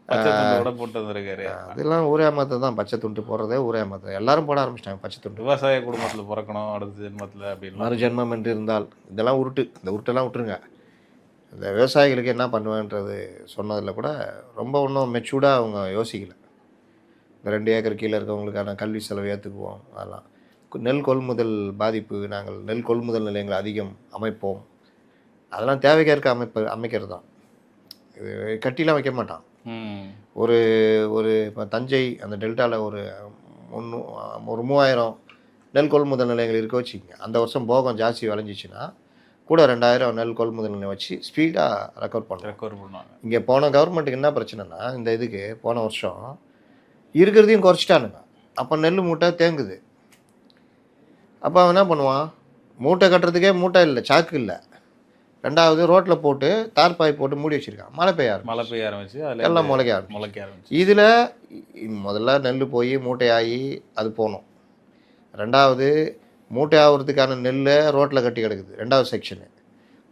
பச்சை துண்டோட போட்டு வந்திருக்காரு. அதெல்லாம் ஊரே ஏமாத்த தான், பச்சை துண்டு போடுறதே ஊரே ஏமாத்த. எல்லாரும் போட ஆரம்பிச்சிட்டாங்க பச்சை துண்டு. விவசாய குடும்பத்தில் பிறக்கணும் அடுத்த ஜென்மத்தில் அப்படின்னு. மறு ஜென்மம் என்று இருந்தால் இதெல்லாம் உருட்டு, இந்த உருட்டெல்லாம் விட்டுருங்க. இந்த விவசாயிகளுக்கு என்ன பண்ணுவேன்றது சொன்னதில் கூட ரொம்ப இன்னும் மெச்சூர்டாக அவங்க யோசிக்கலை. இந்த 2 ஏக்கர் கீழே இருக்கவங்களுக்கான கல்வி செலவு ஏற்றுக்குவோம், அதெல்லாம் நெல் கொள்முதல் பாதிப்பு, நாங்கள் நெல் கொள்முதல் நிலையங்களை அதிகம் அமைப்போம், அதெல்லாம் தேவைக்கேற்க அமைக்கிறது தான். இது கட்டிலாம் வைக்க மாட்டான். ஒரு ஒரு இப்போ தஞ்சை அந்த டெல்டாவில் ஒரு 3000 நெல் கொள்முதல் நிலையங்கள் இருக்க வச்சுக்கிங்க. அந்த வருஷம் போகம் ஜாஸ்தி விளைஞ்சிச்சின்னா கூட 2000 நெல் கொள்முதல் நிலையம் வச்சு ஸ்பீடாக ரெக்கவர் பண்ணுவாங்க. இங்கே போன கவர்மெண்ட்டுக்கு என்ன பிரச்சனைனா, இந்த இதுக்கு போன வருஷம் இருக்கிறதையும் குறைச்சிட்டானுங்க. அப்போ நெல் மூட்டை தேங்குது. அப்போ அவன் என்ன பண்ணுவான், மூட்டை கட்டுறதுக்கே மூட்டை இல்லை, சாக்கு இல்லை. 2வது ரோட்டில் போட்டு தார்பாய் போட்டு மூடி வச்சுருக்கான். மழை பெய்ய ஆரம்பிச்சு எல்லாம் முளைக்க ஆரம்பிச்சு. இதில் முதல்ல நெல் போய் மூட்டையாகி அது போகணும். 2வது மூட்டை ஆகிறதுக்கான நெல்லை ரோட்டில் கட்டி கிடக்குது, 2வது செக்ஷனு.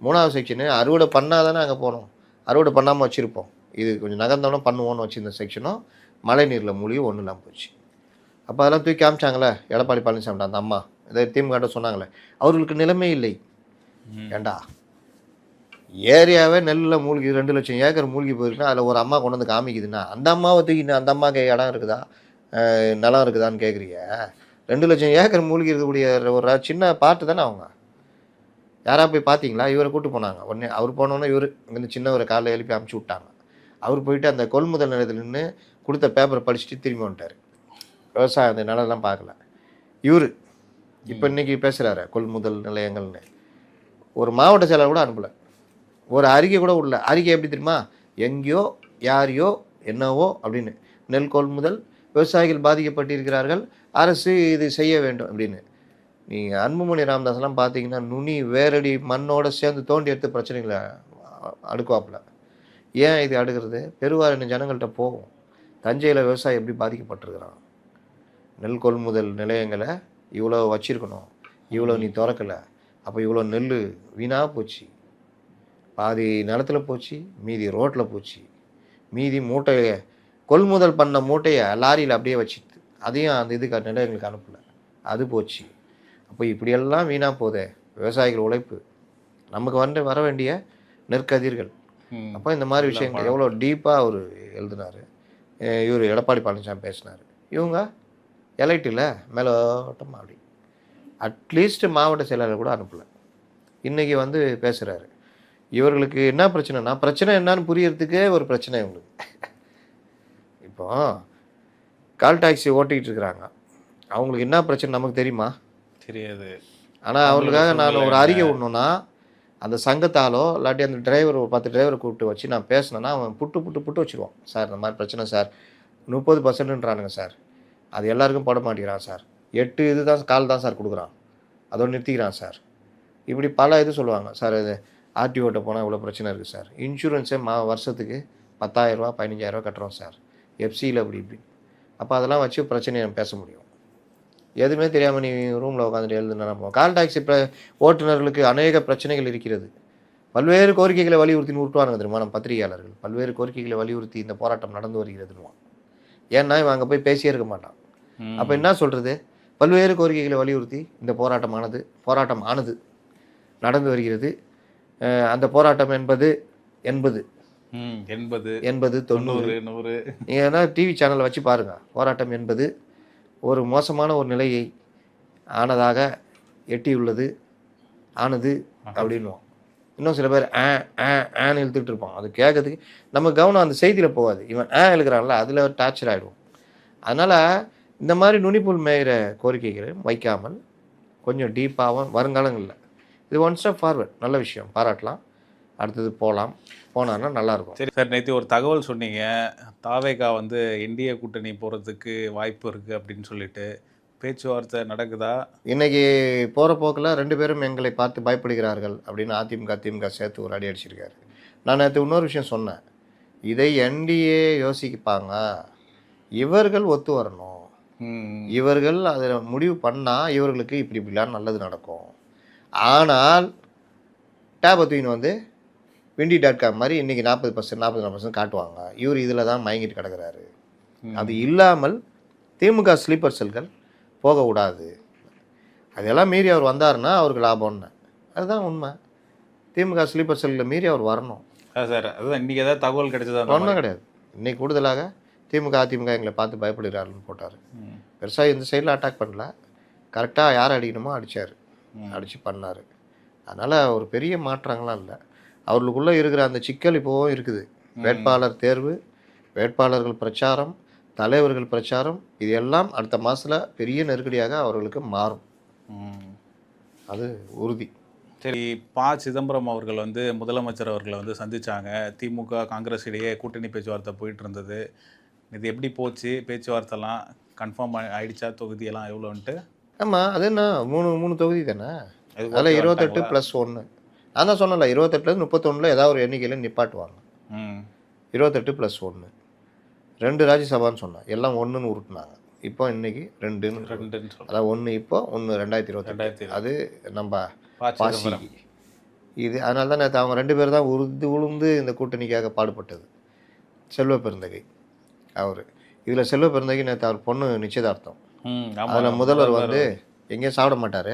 3வது செக்ஷனு அறுவடை பண்ணால் தானே அங்கே போகணும், அறுவடை பண்ணாமல் வச்சுருப்போம். இது கொஞ்சம் நகர்ந்தோன்னா பண்ணுவோன்னு வச்சு இந்த செக்ஷனும் மழை நீரில் மூழ்கி ஒன்றும் இல்லாமல் போச்சு. அப்போ அதெல்லாம் தூக்கி காமிச்சாங்களே எடப்பாடி பழனிசாமி அந்த அம்மா, இதை திமுக சொன்னாங்களே, அவர்களுக்கு நிலைமை இல்லை. ஏண்டா ஏரியாவே நெல்லில் மூழ்கி 2 லட்சம் ஏக்கர் மூழ்கி போயிருக்குன்னா அதில் ஒரு அம்மா கொண்டு வந்து காமிக்குதுன்னா அந்த அம்மாவை தூக்கின்னு அந்த அம்மாவுக்கு இடம் இருக்குதா, நிலம் இருக்குதான்னு கேட்குறீங்க. 2 லட்சம் ஏக்கர் மூழ்கி இருக்கக்கூடிய ஒரு சின்ன பாட்டு தானே அவங்க. யாராக போய் பார்த்தீங்களா? இவரை கூப்பிட்டு போனாங்க. உடனே அவர் போனோன்னே இவர் இங்கேருந்து சின்ன ஒரு காலையில் எழுப்பி அமுச்சு விட்டாங்க. அவர் போயிட்டு அந்த கொள்முதல் நிலையத்தில் நின்று கொடுத்த பேப்பரை படிச்சுட்டு திரும்பி வந்துட்டார். விவசாயம் அந்த நிலம்லாம் பார்க்கல. இவர் இப்போ இன்றைக்கி பேசுகிறாரு கொள்முதல் நிலையங்கள்னு. ஒரு மாவட்ட செயலர் கூட அனுப்பலை, ஒரு அறிக்கை கூட விடல. அறிக்கை எப்படி தெரியுமா, எங்கேயோ யாரையோ என்னவோ அப்படின்னு, நெல் கொள்முதல் விவசாயிகள் பாதிக்கப்பட்டிருக்கிறார்கள், அரசு இது செய்ய வேண்டும் அப்படின்னு. நீங்கள் அன்புமணி ராமதாஸ்லாம் பார்த்தீங்கன்னா நுனி வேரடி மண்ணோடு சேர்ந்து தோண்டி எடுத்து பிரச்சனைகளை அடுக்குவாப்பில். ஏன் இது அடுக்கிறது? பெருவாரின ஜனங்கள்கிட்ட போகும். தஞ்சையில் விவசாயம் எப்படி பாதிக்கப்பட்டிருக்கிறான், நெல் கொள்முதல் நிலையங்களை இவ்வளோ வச்சிருக்கணும், இவ்வளோ நீ திறக்கலை, அப்போ இவ்வளோ நெல் வீணாக போச்சு, பாதி நிலத்தில் போச்சு, மீதி ரோட்டில் போச்சு, மீதி மூட்டையை கொள்முதல் பண்ண மூட்டையை லாரியில் அப்படியே வச்சுட்டு அதையும் அந்த இதுக்கு நிலையங்களுக்கு அனுப்பலை, அது போச்சு. அப்போ இப்படியெல்லாம் வீணாக போதே விவசாயிகள் உழைப்பு, நமக்கு வர வேண்டிய நெற்கதிர்கள். அப்போ இந்த மாதிரி விஷயங்கள் எவ்வளோ டீப்பாக அவர் எழுதினார். இவர் எடப்பாடி பழனிசாமி பேசினார். இவங்க எலைட்டில் மேலோட்டமாக அப்படி அட்லீஸ்ட் மாவட்ட செயலாளர் கூட அனுப்பலை. இன்றைக்கி பேசுகிறாரு. இவர்களுக்கு என்ன பிரச்சனைனா, பிரச்சனை என்னன்னு புரியறதுக்கே ஒரு பிரச்சனை இவங்களுக்கு. இப்போ கால் டாக்ஸி ஓட்டிக்கிட்டு இருக்கிறாங்க, அவங்களுக்கு என்ன பிரச்சனை நமக்கு தெரியுமா? தெரியாது. ஆனால் அவங்களுக்காக நான் ஒரு அறிக்கை விடணுன்னா அந்த சங்கத்தாலோ இல்லாட்டி அந்த டிரைவர் ஒரு 10 டிரைவரை கூப்பிட்டு வச்சு நான் பேசினேன்னா அவன் புட்டு வச்சுருவான். சார் இந்த மாதிரி பிரச்சனை சார், 30%ன்றானுங்க சார், அது எல்லாருக்கும் போட மாட்டேங்கிறான் சார், 8 இதுதான் கால் தான் சார் கொடுக்குறான், அதோடு நிறுத்திக்கிறான் சார், இப்படி பல இது சொல்லுவாங்க. சார் இது ஆர்டிஓட்ட போனால் இவ்வளோ பிரச்சனை இருக்குது சார், இன்சூரன்ஸே வருஷத்துக்கு 10,000 ரூபா 15,000 ரூபா கட்டுறோம் சார், எஃப்சியில் இப்படி. அப்போ அதெல்லாம் வச்சு பிரச்சனையை பேச முடியும். எதுவுமே தெரியாமல் நீ ரூமில் உட்காந்துட்டு எழுதுனா கால் டாக்ஸி ஓட்டுநர்களுக்கு அநேக பிரச்சனைகள் இருக்கிறது. பல்வேறு கோரிக்கைகளை வலியுறுத்தி உருட்டுவானுங்க தெரியுமா நம்ம பத்திரிகையாளர்கள். பல்வேறு கோரிக்கைகளை வலியுறுத்தி இந்த போராட்டம் நடந்து வருகிறதுன்னு. ஏன்னா இவன் அங்கே போய் பேசியே இருக்க மாட்டான். அப்போ என்ன சொல்கிறது, பல்வேறு கோரிக்கைகளை வலியுறுத்தி இந்த போராட்டம் ஆனது நடந்து வருகிறது. அந்த போராட்டம் என்பது 80 90 100 நீங்கள் என்ன டிவி சேனலில் வச்சு பாருங்கள். போராட்டம் என்பது ஒரு மோசமான ஒரு நிலையை ஆனதாக எட்டியுள்ளது ஆனது அப்படின்வோம். இன்னும் சில பேர் ஆன்னு இழுத்துக்கிட்டு இருப்பான். அது கேட்கறதுக்கு நம்ம கவனம் அந்த செய்தியில் போகாது. இவன் எழுக்கிறான்ல அதில் டார்ச்சர் ஆகிடுவோம். அதனால் இந்த மாதிரி நுனிப்புல் மேயிற கோரிக்கைகளை வைக்காமல் கொஞ்சம் டீப்பாகவும் வருங்காலங்களில் இது ஒன் ஸ்டெப் ஃபார்வர்ட், நல்ல விஷயம், பாராட்டலாம். அடுத்தது போனான்னா நல்லாயிருக்கும். சரி சார், நேற்று ஒரு தகவல் சொன்னீங்க, தாவேகா இந்திய கூட்டணி போகிறதுக்கு வாய்ப்பு இருக்குது அப்படின்னு சொல்லிட்டு பேச்சுவார்த்தை நடக்குதா? இன்றைக்கி போகிற போக்கில் 2 பேரும் எங்களை பார்த்து பயப்படுகிறார்கள் அப்படின்னு திமுக சேர்த்து ஒரு அடி அடிச்சிருக்காரு. நான் நேற்று இன்னொரு விஷயம் சொன்னேன், இதை என்டிஏ யோசிப்பாங்க, இவர்கள் ஒத்து வரணும். ம். இவர்கள் அதில் முடிவு பண்ணால் இவர்களுக்கு இப்படி இப்படிலாம் நல்லது நடக்கும். ஆனால் டேபை தூக்கின்னு வந்து Windy.com மாதிரி இன்றைக்கி 40% 44% காட்டுவாங்க. இவர் இதில் தான் மயங்கிட்டு கிடக்கிறாரு. அது இல்லாமல் திமுக ஸ்லீப்பர் செல்கள் போகக்கூடாது. அதெல்லாம் மீறி அவர் வந்தாருன்னா அவருக்கு லாபம்னு. அதுதான் உண்மை. திமுக ஸ்லீப்பர் செல்லில் மீறி அவர் வரணும். சார் அதுதான் இன்றைக்கி ஏதாவது தகவல் கிடைச்சதா? ஒன்றும் கிடையாது. இன்னைக்கு கூடுதலாக திமுக அதிமுக எங்களை பார்த்து பயப்படுகிறாருன்னு போட்டார். பெருசாக இந்த சைடில் அட்டாக் பண்ணல. கரெக்டாக யார் அடிக்கணுமோ அடித்தார், அடித்து பண்ணார். அதனால் ஒரு பெரிய மாற்றங்கள்லாம் இல்லை. அவர்களுக்குள்ளே இருக்கிற அந்த சிக்கல் இப்போவும் இருக்குது. வேட்பாளர் தேர்வு, வேட்பாளர்கள் பிரச்சாரம், தலைவர்கள் பிரச்சாரம், இது எல்லாம் அடுத்த மாதத்தில் பெரிய நெருக்கடியாக அவர்களுக்கு மாறும். அது உறுதி. சரி, சிதம்பரம் அவர்கள் வந்து முதலமைச்சர் அவர்களை வந்து சந்திச்சாங்க. திமுக காங்கிரஸ் இடையே கூட்டணி பேச்சுவார்த்தை போயிட்டு இருந்தது. இது எப்படி போச்சு? பேச்சுவார்த்தைலாம் கன்ஃபார்ம் ஆயிடுச்சா? தொகுதியெல்லாம் எவ்வளோன்ட்டு? ஆமாம், அது என்ன 3 தொகுதி தானே. அதில் 28+1. நான் தான் சொன்னல, 28லேருந்து 31 ஏதாவது ஒரு எண்ணிக்கையில் நிப்பாட்டுவாங்க. 28+1 2 ராஜ்யசபான்னு சொன்னேன். எல்லாம் 1ன்னு உருட்டுனாங்க. இப்போ இன்னைக்கு 2ன்னு. அதாவது 1 இப்போ 1 2028. அது நம்ம பாசி. இது அதனால தான் நேற்று அவங்க 2 பேர் தான் உளுந்து இந்த கூட்டணிக்காக பாடுபட்டது. செல்வ பெருந்தகை அவர். இதில் செல்வ பெருந்தகை நேற்று அவர் பொண்ணு நிச்சயதார்த்தம். அதில் முதல்வர் வந்து எங்கேயும் சாப்பிட மாட்டார்.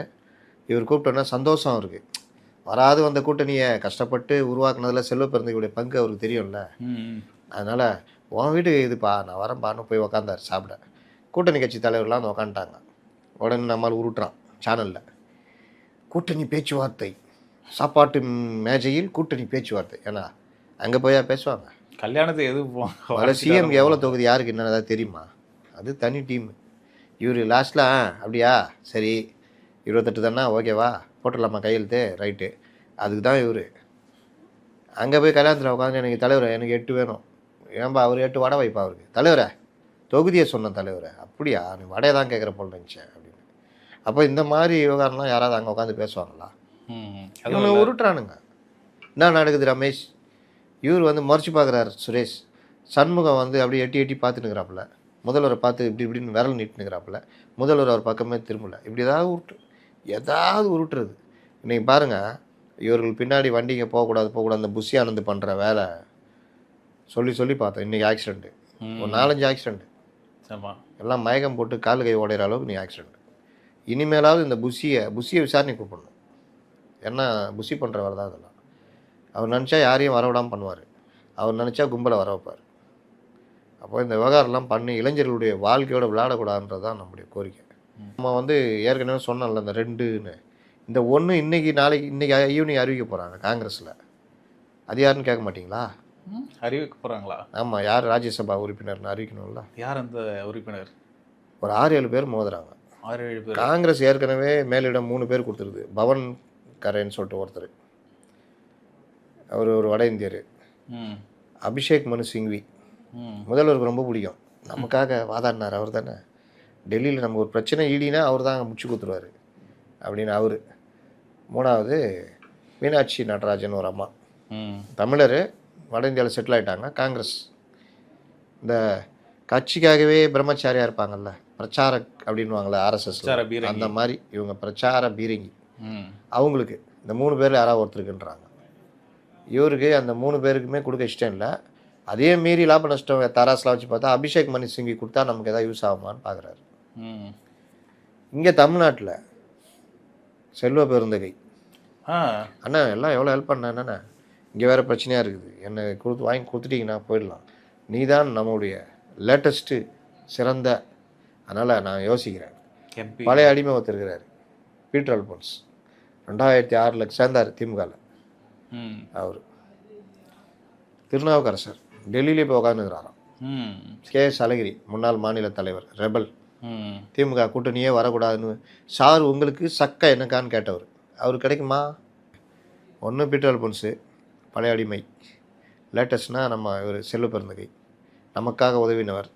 இவர் கூப்பிட்டோன்னா சந்தோஷம் அவருக்கு. வராது வந்த கூட்டணியை கஷ்டப்பட்டு உருவாக்குனதில் செல்வ பெருந்தகையுடைய பங்கு அவருக்கு தெரியும்ல. அதனால் உன் வீட்டுக்கு இதுப்பா, நான் வரேன்பான்னு போய் உக்காந்தார் சாப்பிட. கூட்டணி கட்சி தலைவர்லாம் வந்து உக்காந்துட்டாங்க. உடனே நம்மால் உருட்டுறான் சேனலில், கூட்டணி பேச்சுவார்த்தை, சாப்பாட்டு மேஜையில் கூட்டணி பேச்சுவார்த்தை. ஏன்னா அங்கே போயா பேசுவாங்க? கல்யாணத்துக்கு எது அதில் சிஎம்க்கு எவ்வளோ தொகுதி யாருக்கு என்னென்னதா தெரியுமா? அது தனி டீமு. இவர் லாஸ்ட்டில் அப்படியா, சரி 28 தானே, ஓகேவா, போட்டுடலாமா கையெழுத்து, ரைட்டு. அதுக்கு தான் இவர் அங்கே போய் கல்யாணத்தில் உட்காந்து எனக்கு தலைவர் எனக்கு 8 வேணும். ஏன்பா அவர் 8 வடை வைப்பா அவருக்கு? தலைவரை தொகுதியை சொன்ன தலைவரை, அப்படியா நீ வடையை தான் கேட்குற போல் நினச்சேன் அப்படின்னு. அப்போ இந்த மாதிரி விவகாரம்லாம் யாராவது அங்கே உட்காந்து பேசுவாங்களா? இவங்க உருட்டுறானுங்க. என்ன நடக்குது ரமேஷ்? இவர் வந்து முறைச்சி பார்க்குறாரு சுரேஷ். சண்முகம் வந்து அப்படியே எட்டி எட்டி பார்த்துனுக்கிறாப்புல. முதல்வரை பார்த்து இப்படி இப்படின்னு விரல் நீட்டுனுக்கிறாப்புல. முதல்வர் அவர் பக்கமே திரும்பல. இப்படி ஏதாவது உருட்டுறது. இன்றைக்கி பாருங்கள், இவர்கள் பின்னாடி வண்டிங்க போகக்கூடாது அந்த புஷி ஆனந்து பண்ணுற வேலை சொல்லி பார்த்தோம். இன்றைக்கி ஆக்சிடெண்ட்டு, ஒரு 4-5 ஆக்சிடெண்ட்டு. எல்லாம் மயக்கம் போட்டு கால் கை உடையிற அளவுக்கு நீ ஆக்சிடெண்ட். இனிமேலாவது இந்த புஷியை விசாரணை கூப்பிடணும். ஏன்னா புஷி பண்ணுற வேலை தான் அதெல்லாம். அவர் நினச்சா யாரையும் வரவிடாமல் பண்ணுவார். அவர் நினச்சா கும்பலை வர வைப்பார். அப்போ இந்த விவகாரம்லாம் பண்ணி இளைஞர்களுடைய வாழ்க்கையோட விளையாடக்கூடாதுன்றது தான் நம்முடைய கோரிக்கை. நம்ம வந்து ஏற்கனவே சொன்னோம்ல, இந்த 2ன்னு, இந்த 1 இன்னைக்கு ஈவினிங் அறிவிக்க போகிறாங்க காங்கிரஸில். அது யாருன்னு கேட்க மாட்டிங்களா? அறிவிக்க போகிறாங்களா? ஆமாம், யார் ராஜ்யசபா உறுப்பினர்னு அறிவிக்கணும்ல. யார் அந்த உறுப்பினர்? ஒரு 6-7 பேர் மோதுறாங்க. 6-7 பேர். காங்கிரஸ் ஏற்கனவே மேலிடம் 3 பேர் கொடுத்துருது. பவன் கரேன்னு சொல்லிட்டு ஒருத்தர், அவர் ஒரு வட இந்தியர். அபிஷேக் மனு சிங்வி, முதல்வருக்கு ரொம்ப பிடிக்கும். நமக்காக வாதாடினார் அவர் தானே. டெல்லியில் நமக்கு ஒரு பிரச்சனை ஈடினா அவர் தான் முடிச்சு கொடுத்துருவார் அப்படின்னு அவர். 3வது மீனாட்சி நடராஜன் ஒரு அம்மா, தமிழர், வட இந்தியாவில் செட்டில் ஆகிட்டாங்க. காங்கிரஸ் இந்த கட்சிக்காகவே பிரம்மச்சாரியாக இருப்பாங்கல்ல, பிரச்சாரக் அப்படின்வாங்களே ஆர்எஸ்எஸ், அந்த மாதிரி இவங்க பிரச்சார பீரங்கி. அவங்களுக்கு இந்த 3 பேரில் யாராவது ஒருத்தருக்குன்றாங்க. இவருக்கு அந்த 3 பேருக்குமே கொடுக்க இஷ்டம் இல்லை. அதே மீறி லாப நஷ்டம் தராசில் வச்சு பார்த்தா அபிஷேக் மனு சிங்கி கொடுத்தா நமக்கு எதாவது யூஸ் ஆகுமான்னு பார்க்குறாரு. இங்கே தமிழ்நாட்டில் செல்வ பெருந்தகை அண்ணா எல்லாம் எவ்வளோ ஹெல்ப் பண்ண என்னண்ணா, இங்கே வேறு பிரச்சனையாக இருக்குது, என்னை வாங்கி கொடுத்துட்டிங்கன்னா போயிடலாம், நீ தான் நம்முடைய லேட்டஸ்ட்டு சிறந்த, அதனால் நான் யோசிக்கிறேன். பழைய அடிமை ஒருத்தருக்கிறார், பீட்டர் அல்போன்ஸ், 2006 சேர்ந்தார் திமுகவில். அவர் திருநாவுக்கரசர் டெல்லியிலே போய் உட்காந்துக்கிறாராம். KS அழகிரி முன்னாள் மாநில தலைவர், ரெபல், திமுக கூட்டணியே வரக்கூடாதுன்னு. சார் உங்களுக்கு சக்கை என்னக்கான்னு கேட்டவர். அவர் கிடைக்குமா? ஒன்று பீட்டர் அல்போன்ஸு பழைய அடிமை, லேட்டஸ்ட்னால் நம்ம இவர் செல்வ பெருந்தகை, நமக்காக உதவினவர்,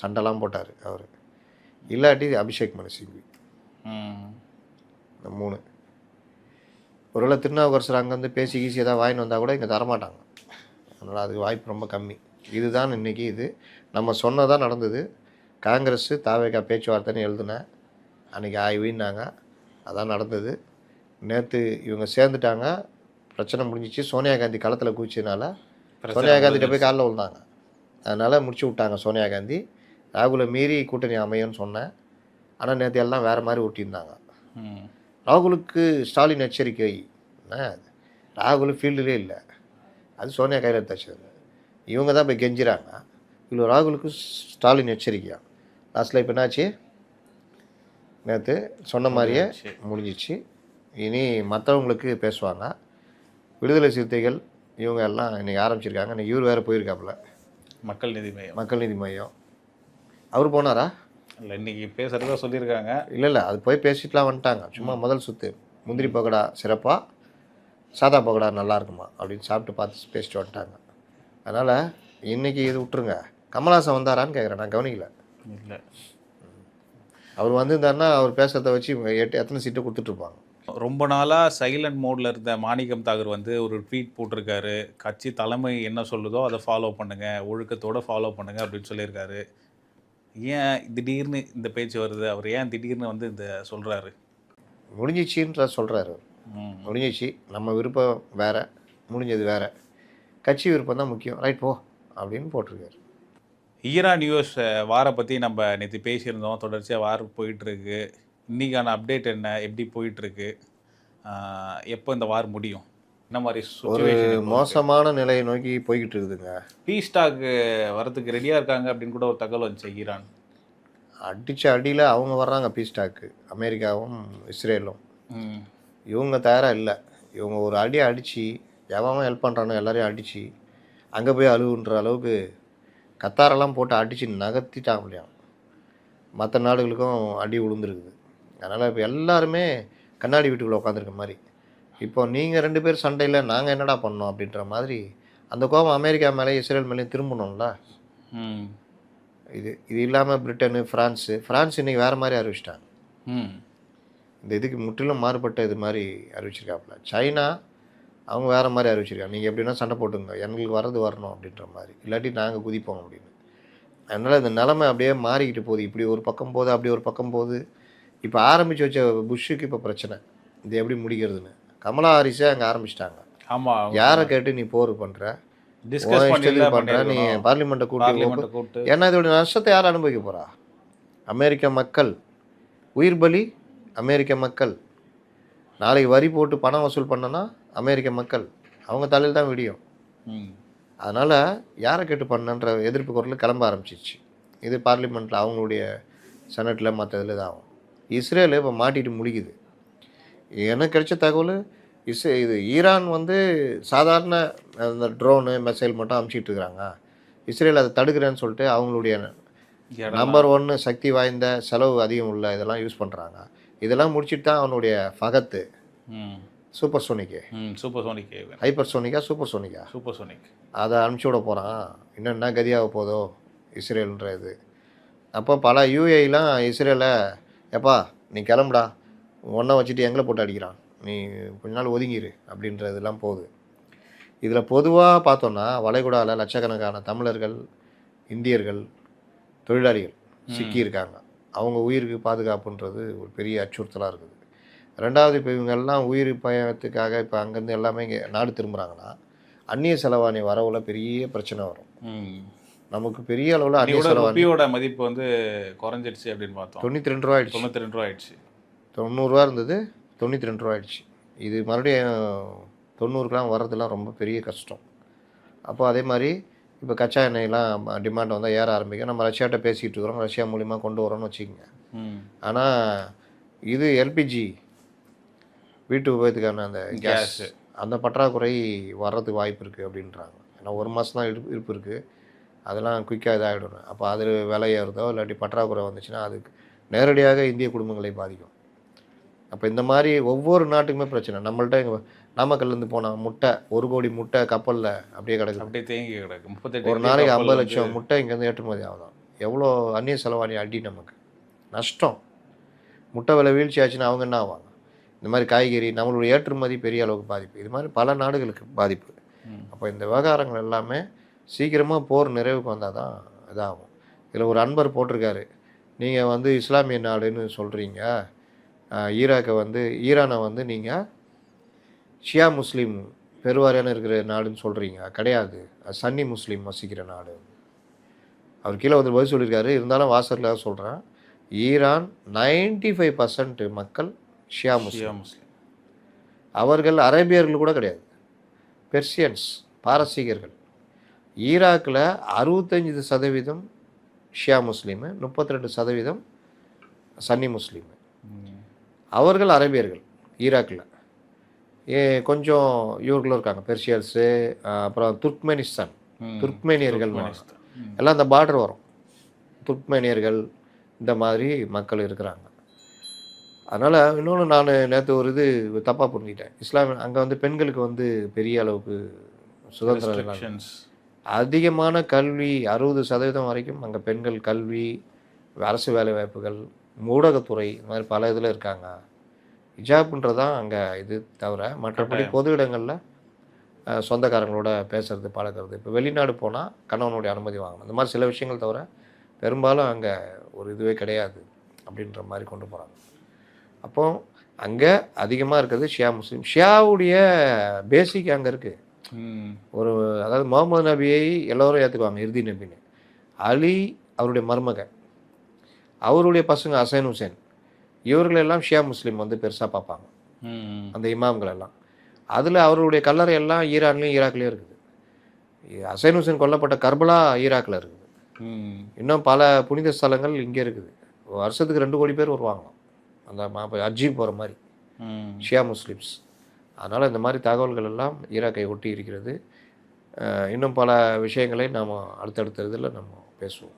சண்டைலாம் போட்டார் அவர், இல்லாட்டி அபிஷேக் மனு சிங்வி. இந்த 3. ஒருவேளை திருநாவுக்கரசர் அங்கேருந்து பேசி கீசி ஏதாவது வாங்கிட்டு வந்தால் கூட இங்கே தரமாட்டாங்க. அதனால் அதுக்கு வாய்ப்பு ரொம்ப கம்மி. இதுதான் இன்றைக்கி இது நம்ம சொன்னதான் நடந்தது. காங்கிரஸ் தாவேகா பேச்சுவார்த்தைன்னு எழுதுனேன். அன்றைக்கி ஆய்வுன்னாங்க. அதான் நடந்தது. நேற்று இவங்க சேர்ந்துட்டாங்க, பிரச்சனை முடிஞ்சிச்சு. சோனியா காந்தி களத்தில் குதிச்சதுனால சோனியா காந்திகிட்ட போய் காலில் விழுந்தாங்க. அதனால் முடிச்சு விட்டாங்க சோனியா காந்தி. ராகுலை மீறி கூட்டணி அமையும்னு சொன்னேன். ஆனால் நேற்று எல்லாம் வேறு மாதிரி ஊட்டியிருந்தாங்க. ராகுலுக்கு ஸ்டாலின் எச்சரிக்கை. ராகுல் ஃபீல்டுலே இல்லை, அது சோனியா கையில் எடுத்தாச்சு. இவங்க தான் போய் கெஞ்சுறாங்க. இவ்வளோ ராகுலுக்கு ஸ்டாலின் எச்சரிக்கையா. லாஸ்ட்டில் இப்போ என்னாச்சு, நேற்று சொன்ன மாதிரியே முடிஞ்சிச்சு. இனி மற்றவங்களுக்கு பேசுவாங்க. விடுதலை சிறுத்தைகள் இவங்க எல்லாம் இன்றைக்கி ஆரம்பிச்சிருக்காங்க. இன்றைக்கி இவர் வேறு போயிருக்காப்புல மக்கள் நீதி மையம். அவர் போனாரா? இல்லை, இன்றைக்கி பேசுகிறதா சொல்லியிருக்காங்க. இல்லை, அது போய் பேசிட்டுலாம் வந்துட்டாங்க. சும்மா முதல் சுற்று முந்திரி பக்கோடா சிறப்பாக, சாதா பக்கோடா நல்லா இருக்குமா அப்படின்னு சாப்பிட்டு பார்த்து பேசிட்டு வந்துட்டாங்க. அதனால் இன்றைக்கி இது விட்டுருங்க. கமல்ஹாசன் வந்தாரான்னு கேட்குறேன், நான் கவனிக்கல. இல்லை, அவர் வந்திருந்தாருன்னா அவர் பேசுகிறத வச்சு எத்தனை சீட்டை கொடுத்துட்ருப்பாங்க. ரொம்ப நாளாக சைலண்ட் மோடில் இருந்த மாணிக்கம் தாகூர் வந்து ஒரு ட்வீட் போட்டிருக்காரு. கட்சி தலைமை என்ன சொல்லுதோ அதை ஃபாலோ பண்ணுங்கள், ஒழுக்கத்தோடு ஃபாலோ பண்ணுங்கள் அப்படின்னு சொல்லியிருக்காரு. ஏன் திடீர்னு இந்த பேச்சு வருது? அவர் ஏன் திடீர்னு வந்து இந்த சொல்கிறாரு? முடிஞ்சிச்சின்ற சொல்கிறாரு. முடிஞ்சிச்சு, நம்ம விருப்பம் வேறு, முடிஞ்சது வேறு, கட்சி விருப்பம் தான் முக்கியம், ரைட் போ அப்படின்னு போட்டிருக்காரு. ஈரான் யூஎஸ் வாரை பற்றி நம்ம நேற்று பேசியிருந்தோம். தொடர்ச்சியாக வாரம் போயிட்டுருக்கு. இன்றைக்கான அப்டேட் என்ன, எப்படி போயிட்டுருக்கு, எப்போ இந்த வார் முடியும், என்ன மாதிரி ஒரு மோசமான நிலையை நோக்கி போய்கிட்டு இருக்குதுங்க. பீஸ் டாக்கு வரதுக்கு ரெடியாக இருக்காங்க அப்படின்னு கூட ஒரு தகவல் வந்துச்சு. ஈரான் அடித்த அடியில் அவங்க வர்றாங்க பீஸ் டாக்கு, அமெரிக்காவும் இஸ்ரேலும். இவங்க தயாராக இல்லை. இவங்க ஒரு அடி அடித்து எவன் ஹெல்ப் பண்ணுறானோ எல்லாரையும் அடித்து அங்கே போய் அழுவுன்ற அளவுக்கு கத்தாரெல்லாம் போட்டு அடித்து நகர்த்திட்டாங்க இல்லையா. மற்ற நாடுகளுக்கும் அடி விழுந்துருக்குது. அதனால் இப்போ எல்லாருமே கண்ணாடி வீட்டுக்குள்ளே உட்காந்துருக்க மாதிரி. இப்போ நீங்கள் 2 பேர் சண்டையில் நாங்கள் என்னடா பண்ணோம் அப்படின்ற மாதிரி அந்த கோபம் அமெரிக்கா மேலே இஸ்ரேல் மேலேயும் திரும்பணும்ல. இது இல்லாமல் பிரிட்டனு, ஃப்ரான்ஸ் இன்றைக்கி வேறு மாதிரி அறிவிச்சிட்டாங்க. இந்த இதுக்கு முற்றிலும் மாறுபட்ட இது மாதிரி அறிவிச்சிருக்காப்புல. சைனா அவங்க வேறு மாதிரி அறிவிச்சிருக்காங்க. நீங்கள் எப்படின்னா சண்டை போட்டுங்க, எங்களுக்கு வர்றது வரணும் அப்படின்ற மாதிரி, இல்லாட்டி நாங்கள் குதிப்போம் அப்படின்னு. அதனால் இந்த நிலைமை அப்படியே மாறிக்கிட்டு போகுது. இப்படி ஒரு பக்கம் போகுது, அப்படி ஒரு பக்கம் போகுது. இப்போ ஆரம்பித்து வச்ச புஷ்ஷுக்கு இப்போ பிரச்சனை, இது எப்படி முடிக்கிறதுன்னு. கமலா ஹாரிஸே அங்கே ஆரம்பிச்சிட்டாங்க. ஆமாம், யாரை கேட்டு நீ போர் பண்ணுற, பண்ணுற, நீ பார்லிமெண்ட்டை கூட்டி. ஏன்னா இதோட நஷ்டத்தை யார் அனுபவிக்க போகிறா? அமெரிக்க மக்கள். உயிர் பலி அமெரிக்க மக்கள். நாளைக்கு வரி போட்டு பணம் வசூல் பண்ணனா அமெரிக்க மக்கள், அவங்க தலையில் தான் விடியும். அதனால் யாரை கேட்டு பண்ணன்ற எதிர்ப்பு குரல் கிளம்ப ஆரம்பிச்சிச்சு. இது பார்லிமெண்ட்டில், அவங்களுடைய செனட்டில், மற்ற இதில் தான் ஆகும். இஸ்ரேல் இப்போ மாட்டிட்டு முடிக்குது. எனக்கு கிடைச்ச தகவல், இது ஈரான் வந்து சாதாரண அந்த ட்ரோனு மிசைல் மட்டும் அமுச்சிட்டு இருக்கிறாங்க. இஸ்ரேல் அதை தடுக்கிறேன்னு சொல்லிட்டு அவங்களுடைய நம்பர் 1 சக்தி வாய்ந்த செலவு அதிகம் உள்ள இதெல்லாம் யூஸ் பண்ணுறாங்க. இதெல்லாம் முடிச்சுட்டு தான் அவனுடைய ஃபகத்து சூப்பர் சோனிக் ஹைப்பர் சோனிக் அதை அனுப்பிச்சி விட போகிறான். இன்னும் என்ன கதியாக போதோ இஸ்ரேல்ன்ற இது. அப்போ பல யூஏலாம் இஸ்ரேலை, எப்பா நீ கிளம்புடா, ஒன்றை வச்சுட்டு எங்களை போட்டு அடிக்கிறான், நீ கொஞ்ச நாள் ஒதுங்கிடு அப்படின்றதெல்லாம் போகுது. இதில் பொதுவாக பார்த்தோன்னா வளைகுடாவில் லட்சக்கணக்கான தமிழர்கள், இந்தியர்கள், தொழிலாளிகள் சிக்கியிருக்காங்க. அவங்க உயிருக்கு பாதுகாப்புன்றது ஒரு பெரிய அச்சுறுத்தலாக இருக்குது. ரெண்டாவது, இப்போ இவங்கெல்லாம் உயிர் பயணத்துக்காக இப்போ அங்கேருந்து எல்லாமே இங்கே நாடு திரும்புகிறாங்கன்னா அந்நிய செலவாணி வரவுல பெரிய பிரச்சனை வரும். நமக்கு பெரிய அளவில் அந்நிய செலவாணியோட மதிப்பு வந்து குறைஞ்சிடுச்சு அப்படின்னு பார்த்தோம். 92 ரூபா ஆயிடுச்சு. 92 ரூபா ஆயிடுச்சு. 90 ரூபா இருந்தது, 92 ரூபா ஆயிடுச்சு. இது மறுபடியும் 90 வர்றதுலாம் ரொம்ப பெரிய கஷ்டம். அப்போ அதே மாதிரி இப்போ கச்சா எண்ணெயெல்லாம் டிமாண்ட் வந்தால் ஏற ஆரம்பிக்கும். நம்ம ரஷ்யாட்ட பேசிகிட்டு இருக்கிறோம், ரஷ்யா மூலிமா கொண்டு வரோன்னு வச்சுக்கோங்க. ஆனால் இது எல்பிஜி வீட்டு உபயோகத்துக்கான அந்த கேஸ், அந்த பற்றாக்குறை வர்றதுக்கு வாய்ப்பு இருக்குது அப்படின்றாங்க. ஏன்னா 1 மாதம் தான் இருப்பு இருக்குது, அதெல்லாம் குயிக்காக இதாகிடும். அப்போ அதில் விலை ஏறுதோ இல்லாட்டி பற்றாக்குறை வந்துச்சுன்னா அதுக்கு நேரடியாக இந்திய குடும்பங்களை பாதிக்கும். அப்போ இந்த மாதிரி ஒவ்வொரு நாட்டுக்குமே பிரச்சனை. நம்மள்ட்ட எங்கள் நாமக்கல்லேருந்து போனால் முட்டை 1 கோடி முட்டை கப்பலில் அப்படியே கிடக்குது, அப்படியே தேங்கி கிடக்கு. 38 ஒரு நாளைக்கு 50 லட்சம் முட்டை இங்கேருந்து ஏற்றுமதி ஆகுதான். எவ்வளோ அந்நிய செலவாணி அடி, நமக்கு நஷ்டம். முட்டை விலை வீழ்ச்சி ஆச்சுன்னா அவங்க என்ன ஆவாங்க? இந்த மாதிரி காய்கறி நம்மளுடைய ஏற்றுமதி பெரிய அளவுக்கு பாதிப்பு. இது மாதிரி பல நாடுகளுக்கு பாதிப்பு. அப்போ இந்த விவகாரங்கள் எல்லாமே சீக்கிரமாக போர் நிறைவுக்கு வந்தால் தான் இதாகும். இதில் ஒரு அன்பர் போட்டிருக்காரு, நீங்கள் வந்து இஸ்லாமிய நாடுன்னு சொல்கிறீங்க, ஈராக்கை வந்து ஈரானை வந்து நீங்கள் ஷியா முஸ்லீம் பெருவாரியான இருக்கிற நாடுன்னு சொல்கிறீங்க. கிடையாது, அது சன்னி முஸ்லீம் வசிக்கிற நாடு. அவர் கீழே வந்து பதில் சொல்லியிருக்காரு. இருந்தாலும் வாசகர்களாக சொல்கிறேன், ஈரான் 95% மக்கள் ஷியா முஸ்லீம். முஸ்லீம். அவர்கள் அரேபியர்கள் கூட கிடையாது, பெர்சியன்ஸ், பாரசீகர்கள். ஈராக்கில் 65% ஷியா முஸ்லீமு, 32% சன்னி முஸ்லீமு. அவர்கள் அரேபியர்கள் ஈராக்கில். கொஞ்சம் இவர்களும் இருக்காங்க, பெர்சியன்ஸு, அப்புறம் துர்க்மேனியர்கள் எல்லாம் அந்த பார்டர் வரும். துர்க்மேனியர்கள் இந்த மாதிரி மக்கள் இருக்கிறாங்க. அதனால் இன்னொன்று, நான் நேற்று ஒரு இது தப்பாக புரிஞ்சுக்கிட்டேன். அங்கே வந்து பெண்களுக்கு வந்து பெரிய அளவுக்கு சுதந்திரம், அதிகமான கல்வி, 60% வரைக்கும் அங்கே பெண்கள் கல்வி, அரசு வேலை வாய்ப்புகள், ஊடகத்துறை, இந்த மாதிரி பல இதில் இருக்காங்க. ஹிஜாப்ன்றதான் அங்கே இது தவிர மற்றபடி பொது இடங்களில் சொந்தக்காரங்களோட பேசுறது, பழகிறது. இப்போ வெளிநாடு போனால் கணவனுடைய அனுமதி வாங்கணும். இந்த மாதிரி சில விஷயங்கள் தவிர பெரும்பாலும் அங்கே ஒரு இதுவே கிடையாது அப்படின்ற மாதிரி கொண்டு போகிறாங்க. அப்போ அங்கே அதிகமாக இருக்கிறது ஷியா முஸ்லீம். ஷியாவுடைய பேசிக் அங்கே இருக்குது. ஒரு அதாவது முகமது நபியை எல்லோரும் ஏற்றுக்குவாங்க இறுதி நபின்னு. அலி அவருடைய மருமகன், அவருடைய பசங்க ஹசன் ஹுசேன், இவர்களெல்லாம் ஷியா முஸ்லீம் வந்து பெருசாக பார்ப்பாங்க, அந்த இமாம்கள் எல்லாம். அதில் அவருடைய கல்லறை எல்லாம் ஈரான்லேயும் ஈராக்லேயும் இருக்குது. ஹசன் ஹுசேன் கொல்லப்பட்ட கர்பலா ஈராக்கில் இருக்குது. இன்னும் பல புனித ஸ்தலங்கள் இங்கே இருக்குது. வருஷத்துக்கு 2 கோடி பேர் வருவாங்களாம் அந்த ஹஜ்ஜி போகிற மாதிரி ஷியா முஸ்லீம்ஸ். அதனால் இந்த மாதிரி தகவல்கள் எல்லாம் ஈராக்கை ஒட்டி இருக்கிறது. இன்னும் பல விஷயங்களை நாம் அடுத்தடுத்த இதில் நம்ம பேசுவோம்.